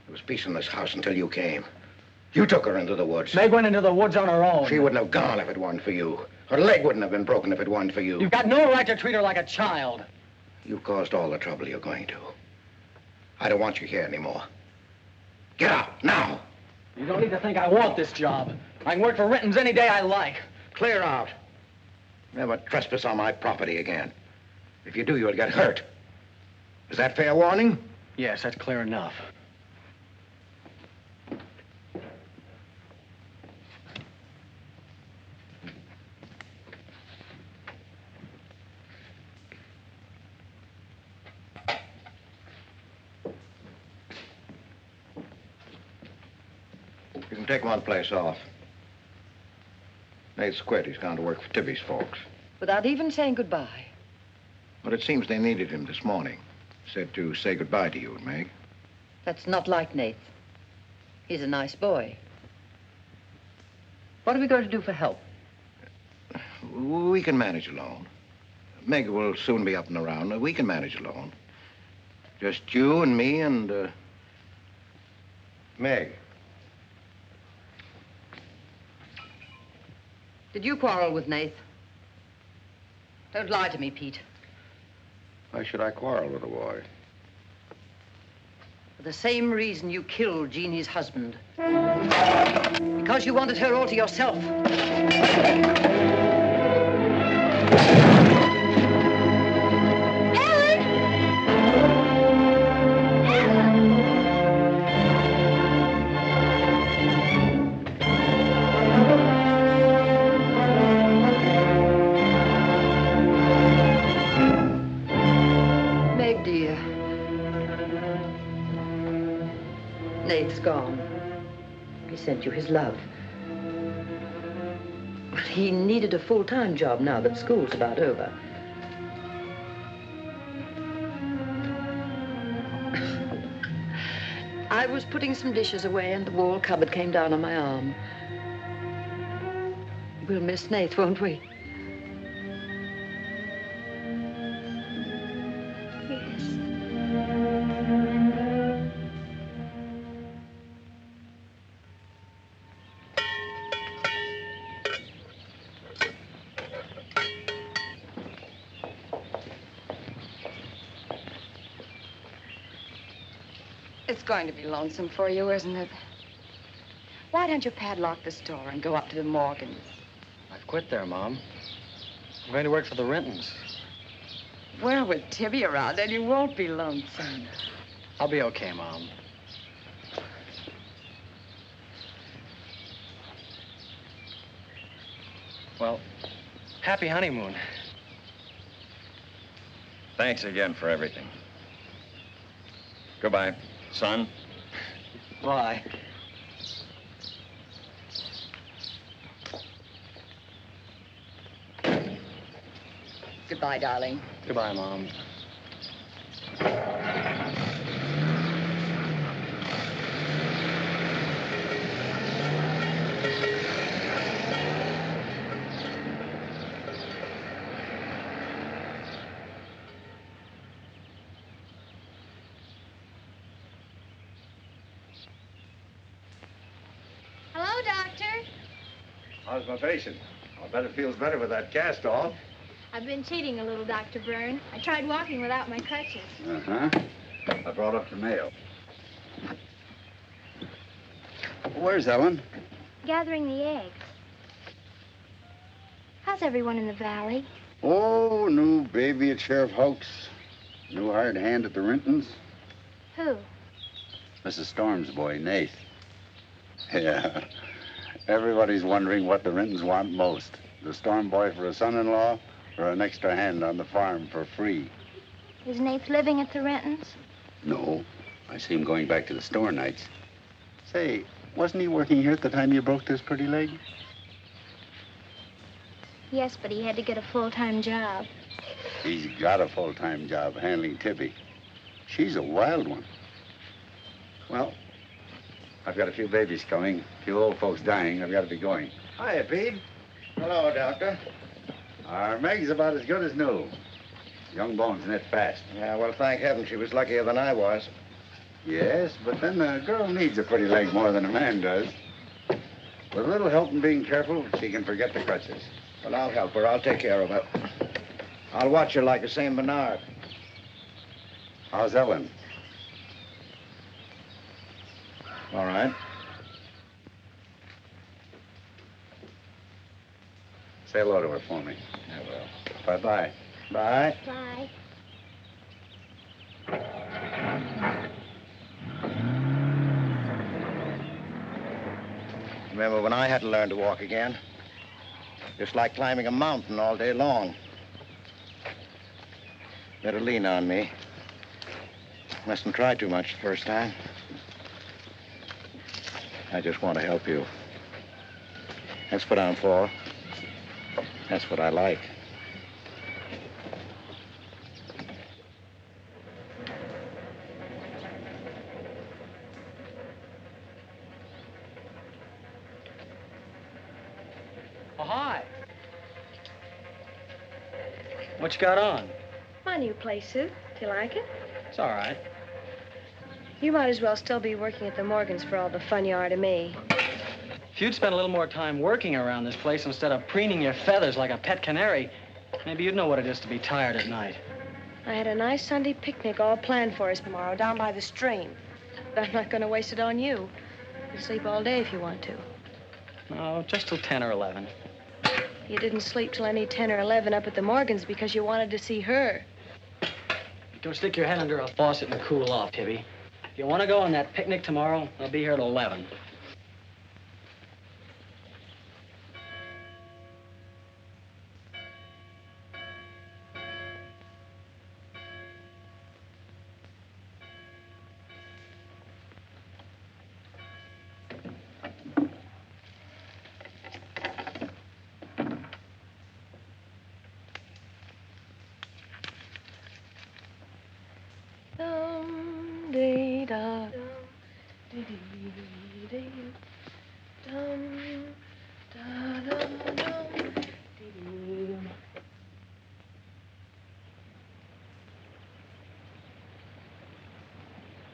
There was peace in this house until you came. You took her into the woods. Meg went into the woods on her own. She wouldn't have gone if it weren't for you. Her leg wouldn't have been broken if it weren't for you. You've got no right to treat her like a child. You caused all the trouble you're going to. I don't want you here anymore. Get out, now! You don't need to think I want this job. I can work for Rinton's any day I like. Clear out. Never trespass on my property again. If you do, you'll get hurt. Is that fair warning? Yes, that's clear enough. You can take one place off. Nath's quit. He's gone to work for Tibby's folks. Without even saying goodbye. But it seems they needed him this morning. Said to say goodbye to you and Meg. That's not like Nath. He's a nice boy. What are we going to do for help? We can manage alone. Meg will soon be up and around. We can manage alone. Just you and me and, Meg. Did you quarrel with Nath? Don't lie to me, Pete. Why should I quarrel with a boy? For the same reason you killed Jeannie's husband. Because you wanted her all to yourself. Nath's gone. He sent you his love. He needed a full-time job now that school's about over. I was putting some dishes away and the wall cupboard came down on my arm. We'll miss Nath, won't we? It's going to be lonesome for you, isn't it? Why don't you padlock the store and go up to the Morgans? I've quit there, Mom. I'm going to work for the Rintons. Well, with Tibby around, then you won't be lonesome. I'll be okay, Mom. Well, happy honeymoon. Thanks again for everything. Goodbye, son. Bye. Goodbye, darling. Goodbye, Mom. Hello, Doctor. How's my patient? I'll bet it feels better with that cast off. I've been cheating a little, Dr. Byrne. I tried walking without my crutches. Uh-huh. I brought up the mail. Where's Ellen? Gathering the eggs. How's everyone in the valley? Oh, new baby at Sheriff Hoke's. New hired hand at the Rintons. Who? Mrs. Storm's boy, Nath. Yeah. Everybody's wondering what the Rintons want most. The Storm boy for a son-in-law or an extra hand on the farm for free. Is Nath living at the Rintons? No. I see him going back to the store nights. Say, wasn't he working here at the time you broke this pretty leg? Yes, but he had to get a full-time job. He's got a full-time job handling Tibby. She's a wild one. Well, I've got a few babies coming, a few old folks dying. I've got to be going. Hiya, Pete. Hello, Doctor. Our Meg's about as good as new. Young bones knit fast. Yeah, well, thank heaven she was luckier than I was. Yes, but then a girl needs a pretty leg more than a man does. With a little help and being careful, she can forget the crutches. Well, I'll help her. I'll take care of her. I'll watch her like a St. Bernard. How's Ellen? All right. Say hello to her for me. I will. Bye-bye. Bye. Bye. Remember when I had to learn to walk again? Just like climbing a mountain all day long. Better lean on me. Mustn't try too much the first time. I just want to help you. That's what I'm for. That's what I like. Oh, hi. What you got on? My new play suit. Do you like it? It's all right. You might as well still be working at the Morgans for all the fun you are to me. If you'd spent a little more time working around this place instead of preening your feathers like a pet canary, maybe you'd know what it is to be tired at night. I had a nice Sunday picnic all planned for us tomorrow down by the stream. But I'm not going to waste it on you. You can sleep all day if you want to. No, just till 10 or 11. You didn't sleep till any 10 or 11 up at the Morgans because you wanted to see her. Go stick your head under a faucet and cool off, Tibby. If you want to go on that picnic tomorrow, I'll be here at 11.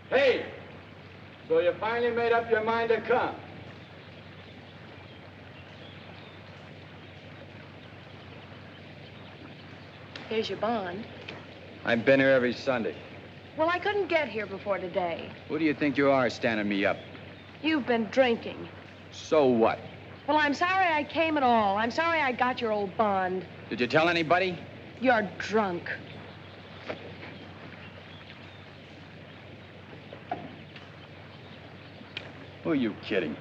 Hey, so you finally made up your mind to come? Here's your bond. I've been here every Sunday. Well, I couldn't get here before today. Who do you think you are standing me up? You've been drinking. So what? Well, I'm sorry I came at all. I'm sorry I got your old bond. Did you tell anybody? You're drunk. Who are you kidding?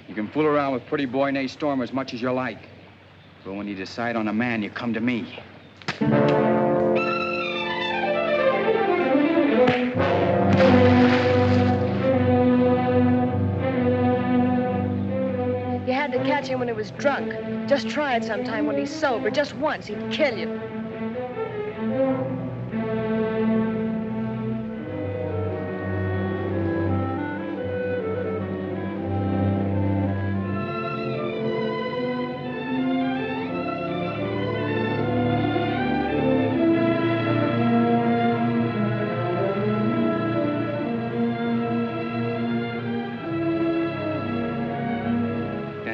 You can fool around with pretty boy Nate Storm as much as you like. But when you decide on a man, you come to me. You had to catch him when he was drunk. Just try it sometime when he's sober. Just once, he'd kill you.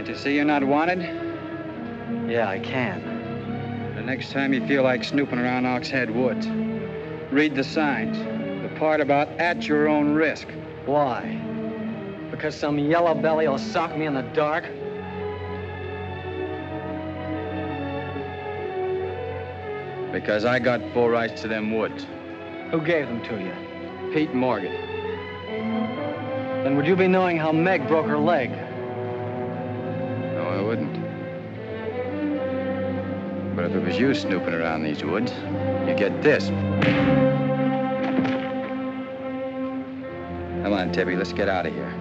Can't you see you're not wanted? Yeah, I can. The next time you feel like snooping around Ox Head Woods, read the signs. The part about at your own risk. Why? Because some yellow belly will sock me in the dark? Because I got full rights to them woods. Who gave them to you? Pete Morgan. Then would you be knowing how Meg broke her leg? No, I wouldn't. But if it was you snooping around these woods, you get this. Come on, Tibby, let's get out of here.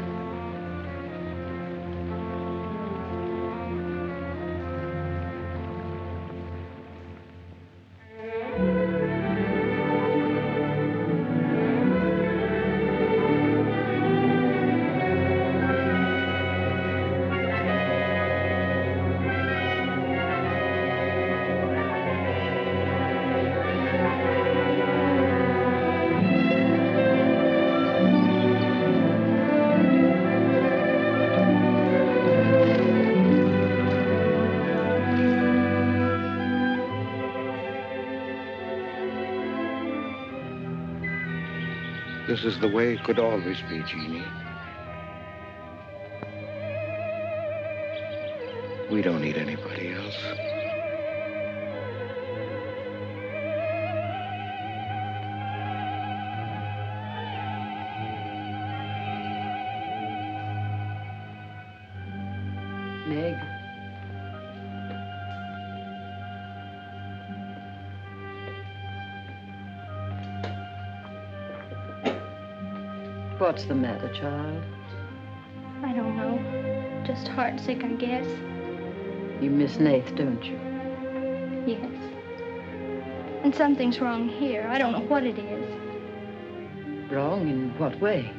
This is the way it could always be, Jeannie. We don't need anybody else. Meg. What's the matter, child? I don't know. Just heartsick, I guess. You miss Nath, don't you? Yes. And something's wrong here. I don't know what it is. Wrong in what way?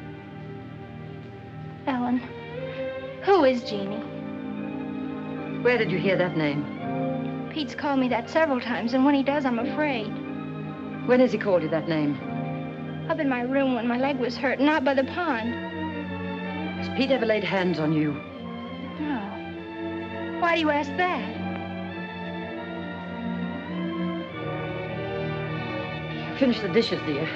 Ellen, who is Jeannie? Where did you hear that name? Pete's called me that several times, and when he does, I'm afraid. When has he called you that name? Up in my room when my leg was hurt, and out by the pond. Has Pete ever laid hands on you? No. Why do you ask that? Finish the dishes, dear.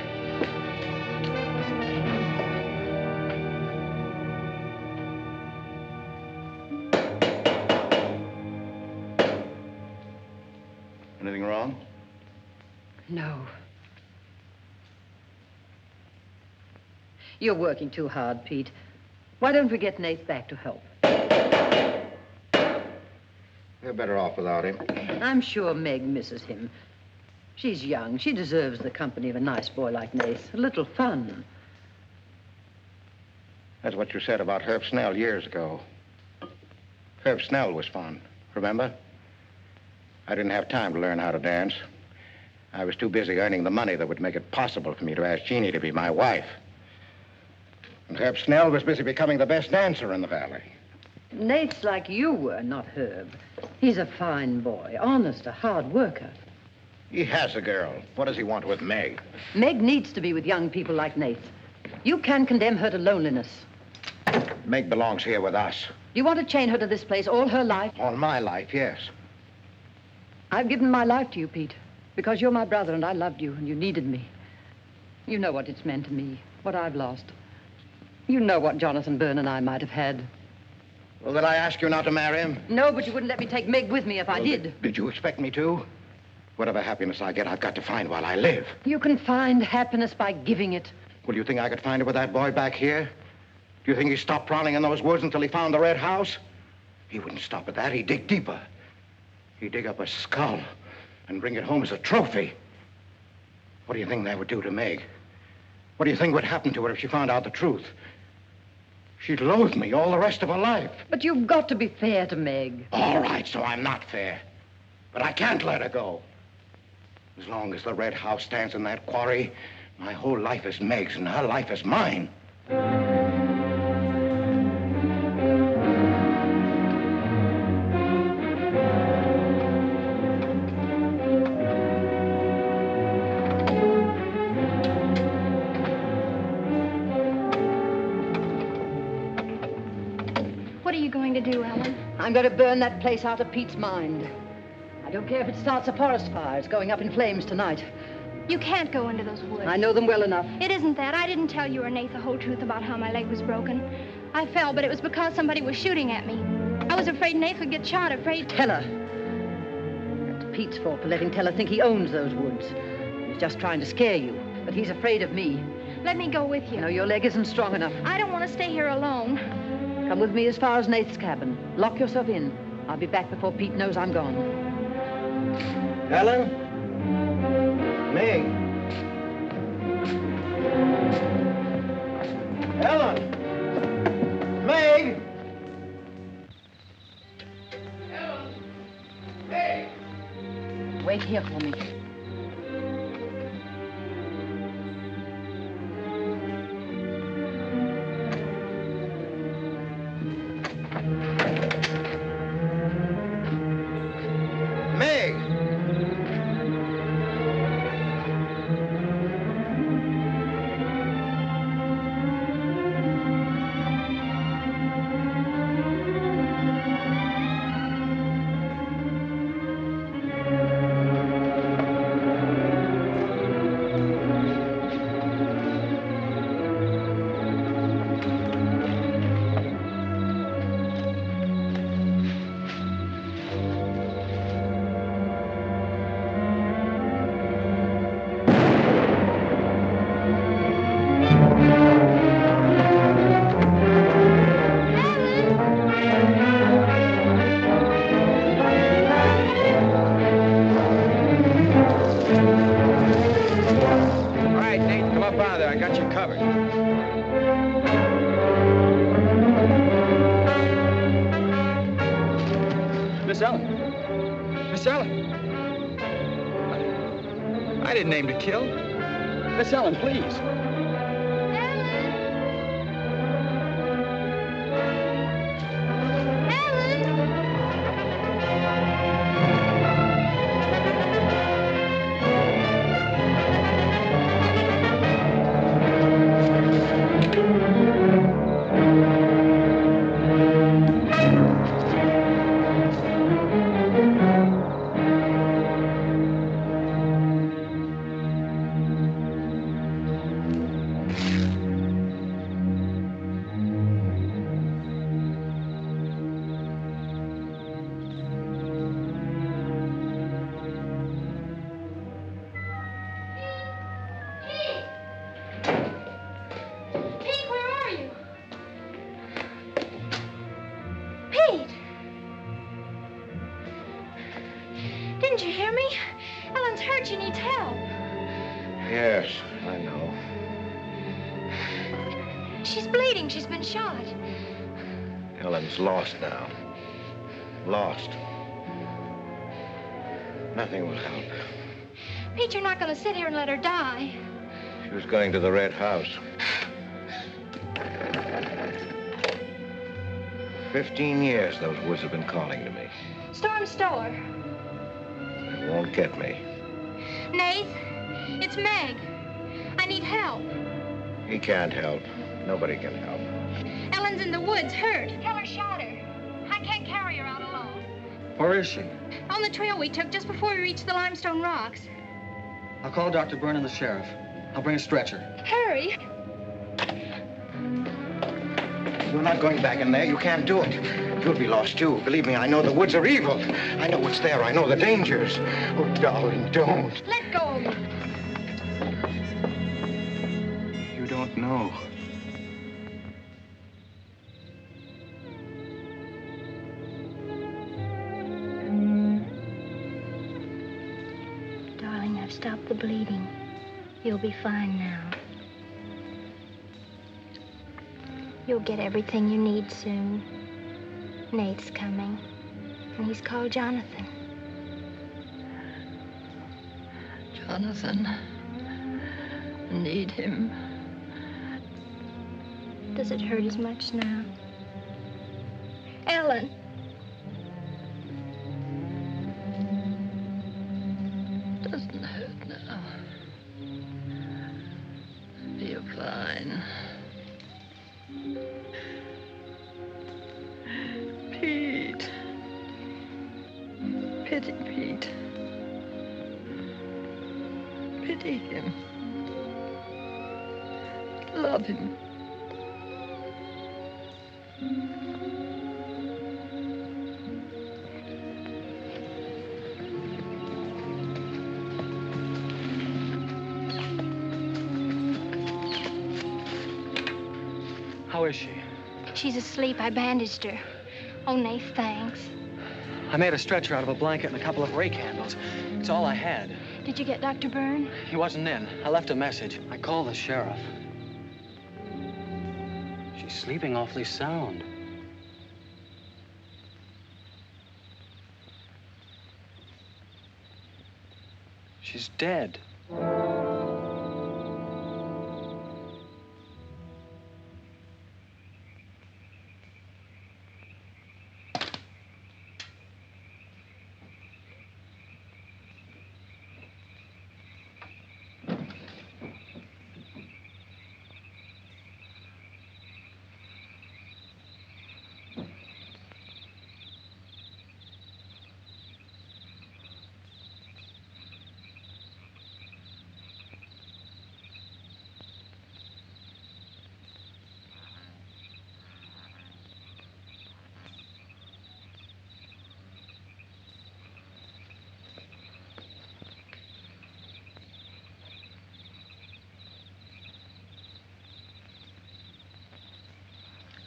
Anything wrong? No. You're working too hard, Pete. Why don't we get Nath back to help? You're better off without him. I'm sure Meg misses him. She's young. She deserves the company of a nice boy like Nath. A little fun. That's what you said about Herb Snell years ago. Herb Snell was fun, remember? I didn't have time to learn how to dance. I was too busy earning the money that would make it possible for me to ask Jeannie to be my wife. And Herb Snell was busy becoming the best dancer in the valley. Nath's like you were, not Herb. He's a fine boy, honest, a hard worker. He has a girl. What does he want with Meg? Meg needs to be with young people like Nath. You can condemn her to loneliness. Meg belongs here with us. Do you want to chain her to this place all her life? All my life, yes. I've given my life to you, Pete, because you're my brother and I loved you and you needed me. You know what it's meant to me, what I've lost. You know what Jonathan Byrne and I might have had. Well, did I ask you not to marry him? No, but you wouldn't let me take Meg with me if I did. Did you expect me to? Whatever happiness I get, I've got to find while I live. You can find happiness by giving it. Well, do you think I could find it with that boy back here? Do you think he stopped prowling in those woods until he found the red house? He wouldn't stop at that. He'd dig deeper. He'd dig up a skull and bring it home as a trophy. What do you think that would do to Meg? What do you think would happen to her if she found out the truth? She'd loathe me all the rest of her life. But you've got to be fair to Meg. All right, so I'm not fair. But I can't let her go. As long as the red house stands in that quarry, my whole life is Meg's and her life is mine. What are you going to do, Ellen? I'm going to burn that place out of Pete's mind. I don't care if it starts a forest fire. It's going up in flames tonight. You can't go into those woods. I know them well enough. It isn't that. I didn't tell you or Nath the whole truth about how my leg was broken. I fell, but it was because somebody was shooting at me. I was afraid Nath would get shot, afraid... Tell her. That's Pete's fault for letting Teller think he owns those woods. He's just trying to scare you, but he's afraid of me. Let me go with you. No, your leg isn't strong enough. I don't want to stay here alone. Come with me as far as Nath's cabin. Lock yourself in. I'll be back before Pete knows I'm gone. Ellen? Meg? Ellen? Meg? Ellen? Meg? Wait here for me. I didn't aim to kill. Miss Ellen, please. Lost now. Lost. Nothing will help. Pete, you're not going to sit here and let her die. She was going to the Red House. 15 years those woods have been calling to me. Storm Stower. They won't get me. Nath, it's Meg. I need help. He can't help. Nobody can help. Ellen's in the woods, hurt. Teller shot her. I can't carry her out alone. Where is she? On the trail we took just before we reached the limestone rocks. I'll call Dr. Byrne and the sheriff. I'll bring a stretcher. Hurry. You're not going back in there. You can't do it. You'll be lost, too. Believe me, I know the woods are evil. I know what's there. I know the dangers. Oh, darling, don't. Let go of me. You don't know. Stop the bleeding. You'll be fine now. You'll get everything you need soon. Nate's coming, and he's called Jonathan. Jonathan, I need him. Does it hurt as much now? Ellen. Doesn't hurt now. You're fine. Pete. Pity Pete. Pity him. Love him. How is she? She's asleep. I bandaged her. Oh, Nath, thanks. I made a stretcher out of a blanket and a couple of rake handles. It's all I had. Did you get Dr. Byrne? He wasn't in. I left a message. I called the sheriff. She's sleeping awfully sound. She's dead.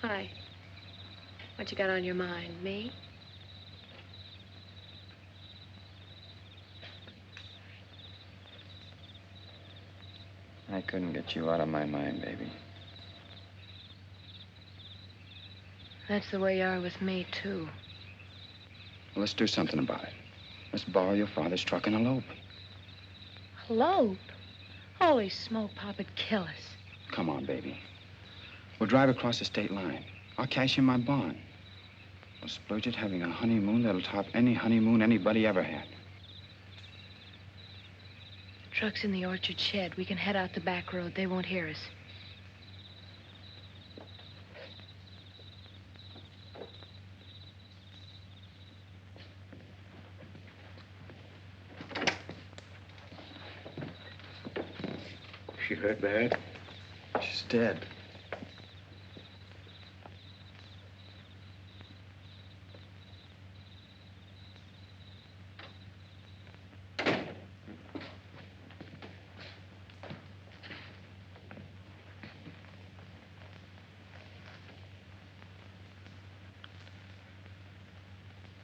Hi. What you got on your mind? Me? I couldn't get you out of my mind, baby. That's the way you are with me, too. Well, let's do something about it. Let's borrow your father's truck and elope. Elope? Holy smoke, Pop, it'd kill us. Come on, baby. We'll drive across the state line. I'll cash in my bond. We'll splurge it having a honeymoon that'll top any honeymoon anybody ever had. The truck's in the orchard shed. We can head out the back road. They won't hear us. She hurt bad? She's dead.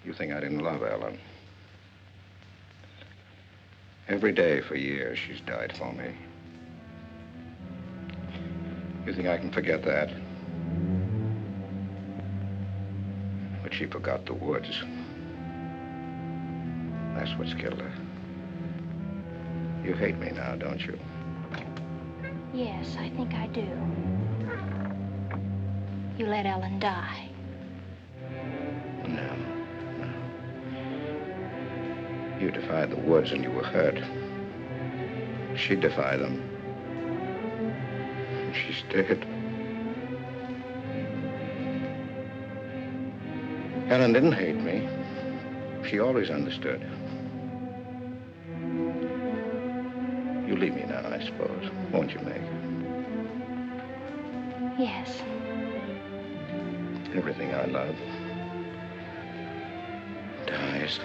You think I didn't love Ellen? Every day for years, she's died for me. You think I can forget that? But she forgot the woods. That's what's killed her. You hate me now, don't you? Yes, I think I do. You let Ellen die. No. You defied the woods and you were hurt. She defied them. And she's dead. Ellen didn't hate me. She always understood. You leave me now, I suppose. Won't you, Meg? Yes. Everything I love dies.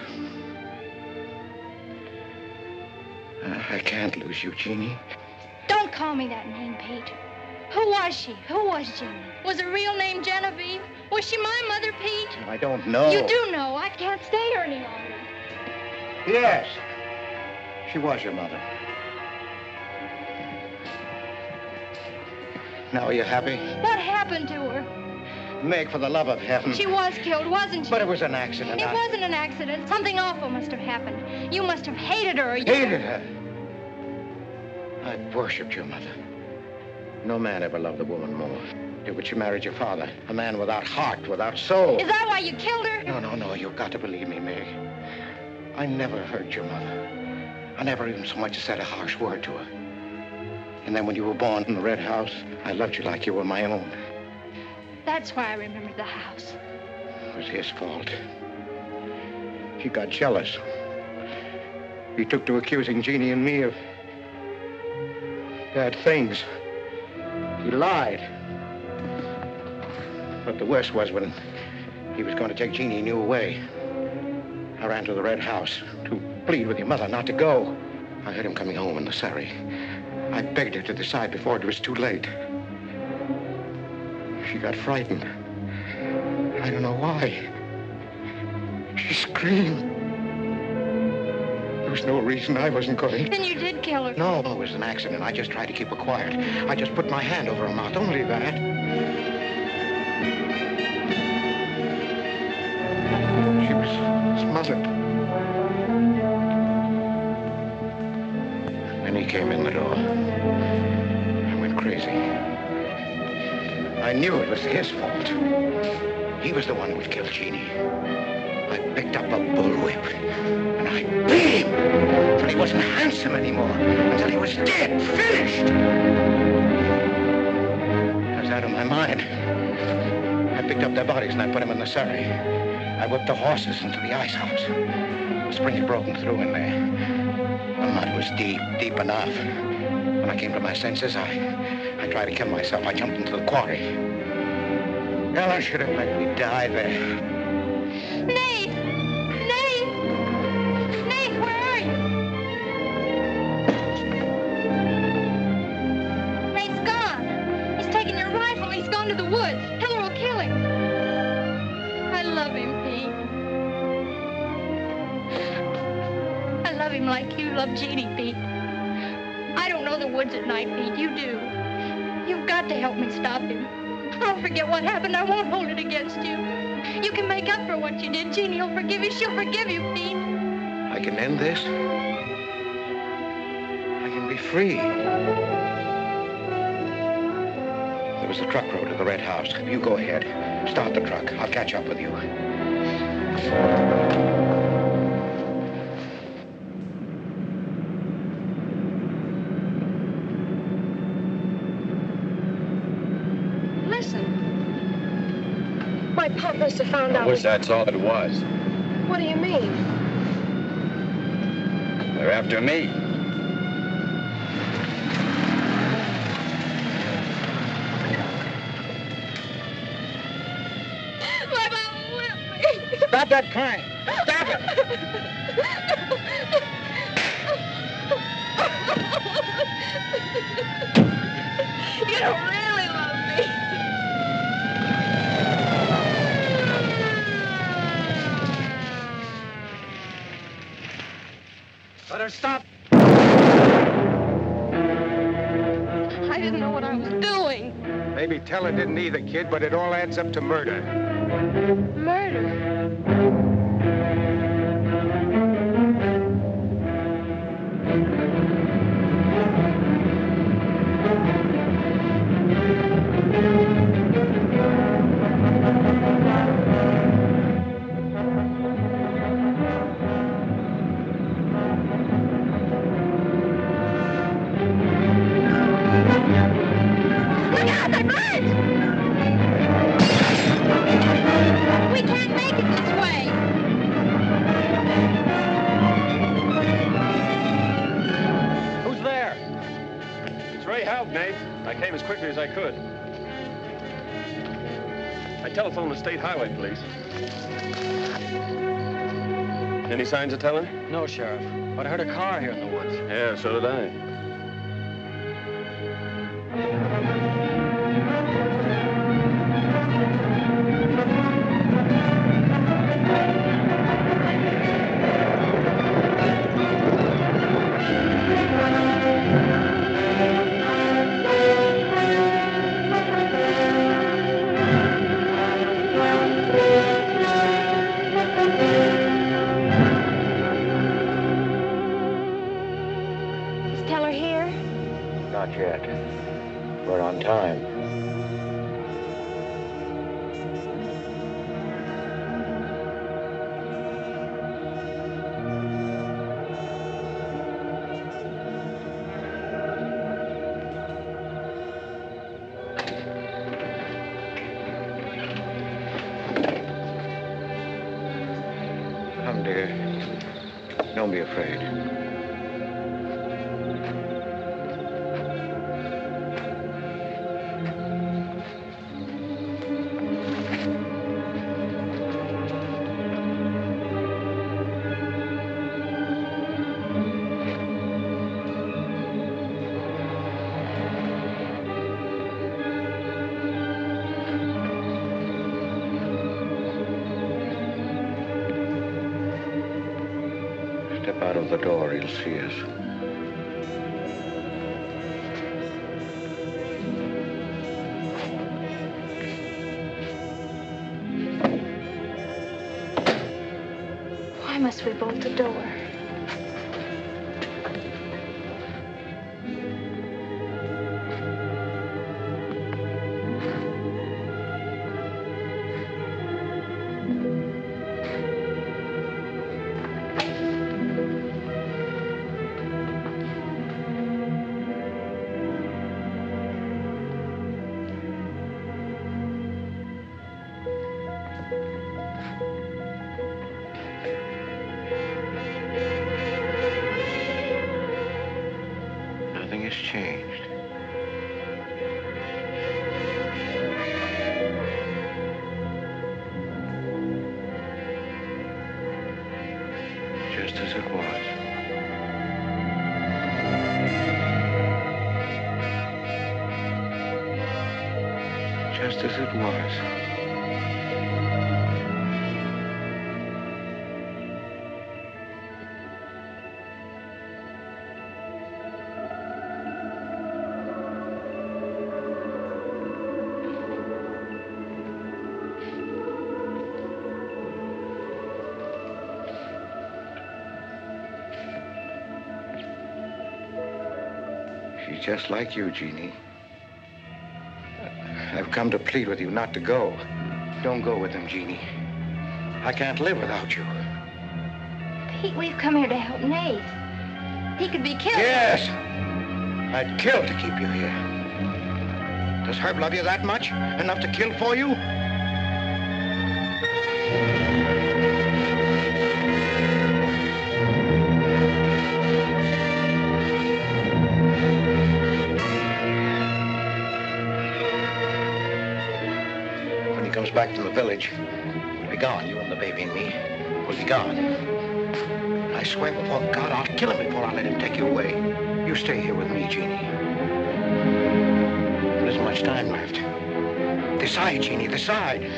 I can't lose you, Jeannie. Don't call me that name, Pete. Who was she? Who was Jeannie? Was her real name Genevieve? Was she my mother, Pete? I don't know. You do know. I can't stay here any longer. Yes. She was your mother. Now, are you happy? What happened to her? Meg, for the love of heaven. She was killed, wasn't she? But it was an accident. It wasn't an accident. Something awful must have happened. You must have hated her. Hated her? I worshipped your mother. No man ever loved a woman more. But she married your father, a man without heart, without soul. Is that why you killed her? No. You've got to believe me, Meg. I never hurt your mother. I never even so much as said a harsh word to her. And then when you were born in the red house, I loved you like you were my own. That's why I remembered the house. It was his fault. He got jealous. He took to accusing Jeannie and me of bad things. He lied. But the worst was when he was going to take Jeannie and you away. I ran to the Red House to plead with your mother not to go. I heard him coming home in the surrey. I begged her to decide before it was too late. She got frightened. I don't know why. She screamed. There was no reason I wasn't going. Then you did kill her. No, it was an accident. I just tried to keep her quiet. I just put my hand over her mouth, only that. She was smothered. Then he came in the door. I went crazy. I knew it was his fault. He was the one who had killed Jeannie. I picked up a bullwhip, and I beat him until he wasn't handsome anymore, until he was dead, finished. I was out of my mind. I picked up their bodies and I put them in the surrey. I whipped the horses into the ice house. The spring had broken through in there. The mud was deep, deep enough. When I came to my senses, I tried to kill myself. I jumped into the quarry. Ella should have let me die there. Nath! Nath! Nath, where are you? Nath's gone. He's taken your rifle. He's gone to the woods. Hiller will kill him. I love him, Pete. I love him like you love Jeannie, Pete. I don't know the woods at night, Pete. You do. You've got to help me stop him. I'll forget what happened. I won't hold it against you. You can make up for what you did. Jeannie will forgive you. She'll forgive you, Pete. I can end this. I can be free. There was a truck road to the Red House. You go ahead. Start the truck. I'll catch up with you. My pop must have found out. I wish that's all it was. What do you mean? They're after me. My mama whipped me. Stop that crying. Stop it. You don't really love me. Let her stop. I didn't know what I was doing. Maybe Teller didn't either, kid, but it all adds up to murder. Murder? We can't make it this way. Who's there? It's Ray Houck, Nath. I came as quickly as I could. I telephoned the state highway police. Any signs of Teller? No, Sheriff. But I heard a car here in the woods. Yeah, so did I. Not yet. We're on time. Come, dear. Don't be afraid. Step out of the door, he'll see us. Why must we bolt the door? Nothing has changed. Just as it was. Just as it was. She's just like you, Jeannie. I've come to plead with you not to go. Don't go with him, Jeannie. I can't live without you. Pete, we've come here to help Nath. He could be killed. Yes! I'd kill to keep you here. Does Herb love you that much? Enough to kill for you? When he comes back from the village, we'll be gone. You and the baby and me. We'll be gone. I swear before God, I'll kill him before I let him take you away. You stay here with me, Jeannie. There isn't much time left. Decide, Jeannie, decide.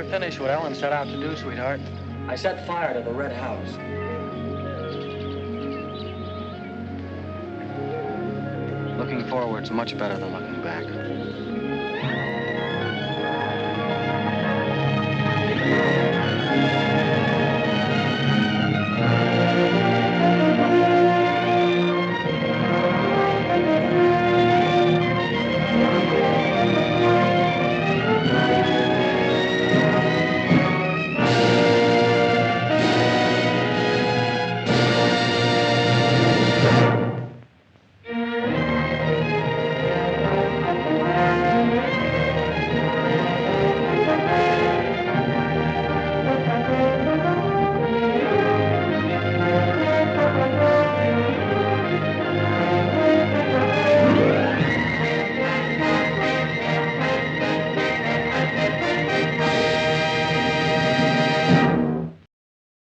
Finish what Ellen set out to do, sweetheart. I set fire to the red house. Look Looking forward's much better than looking back.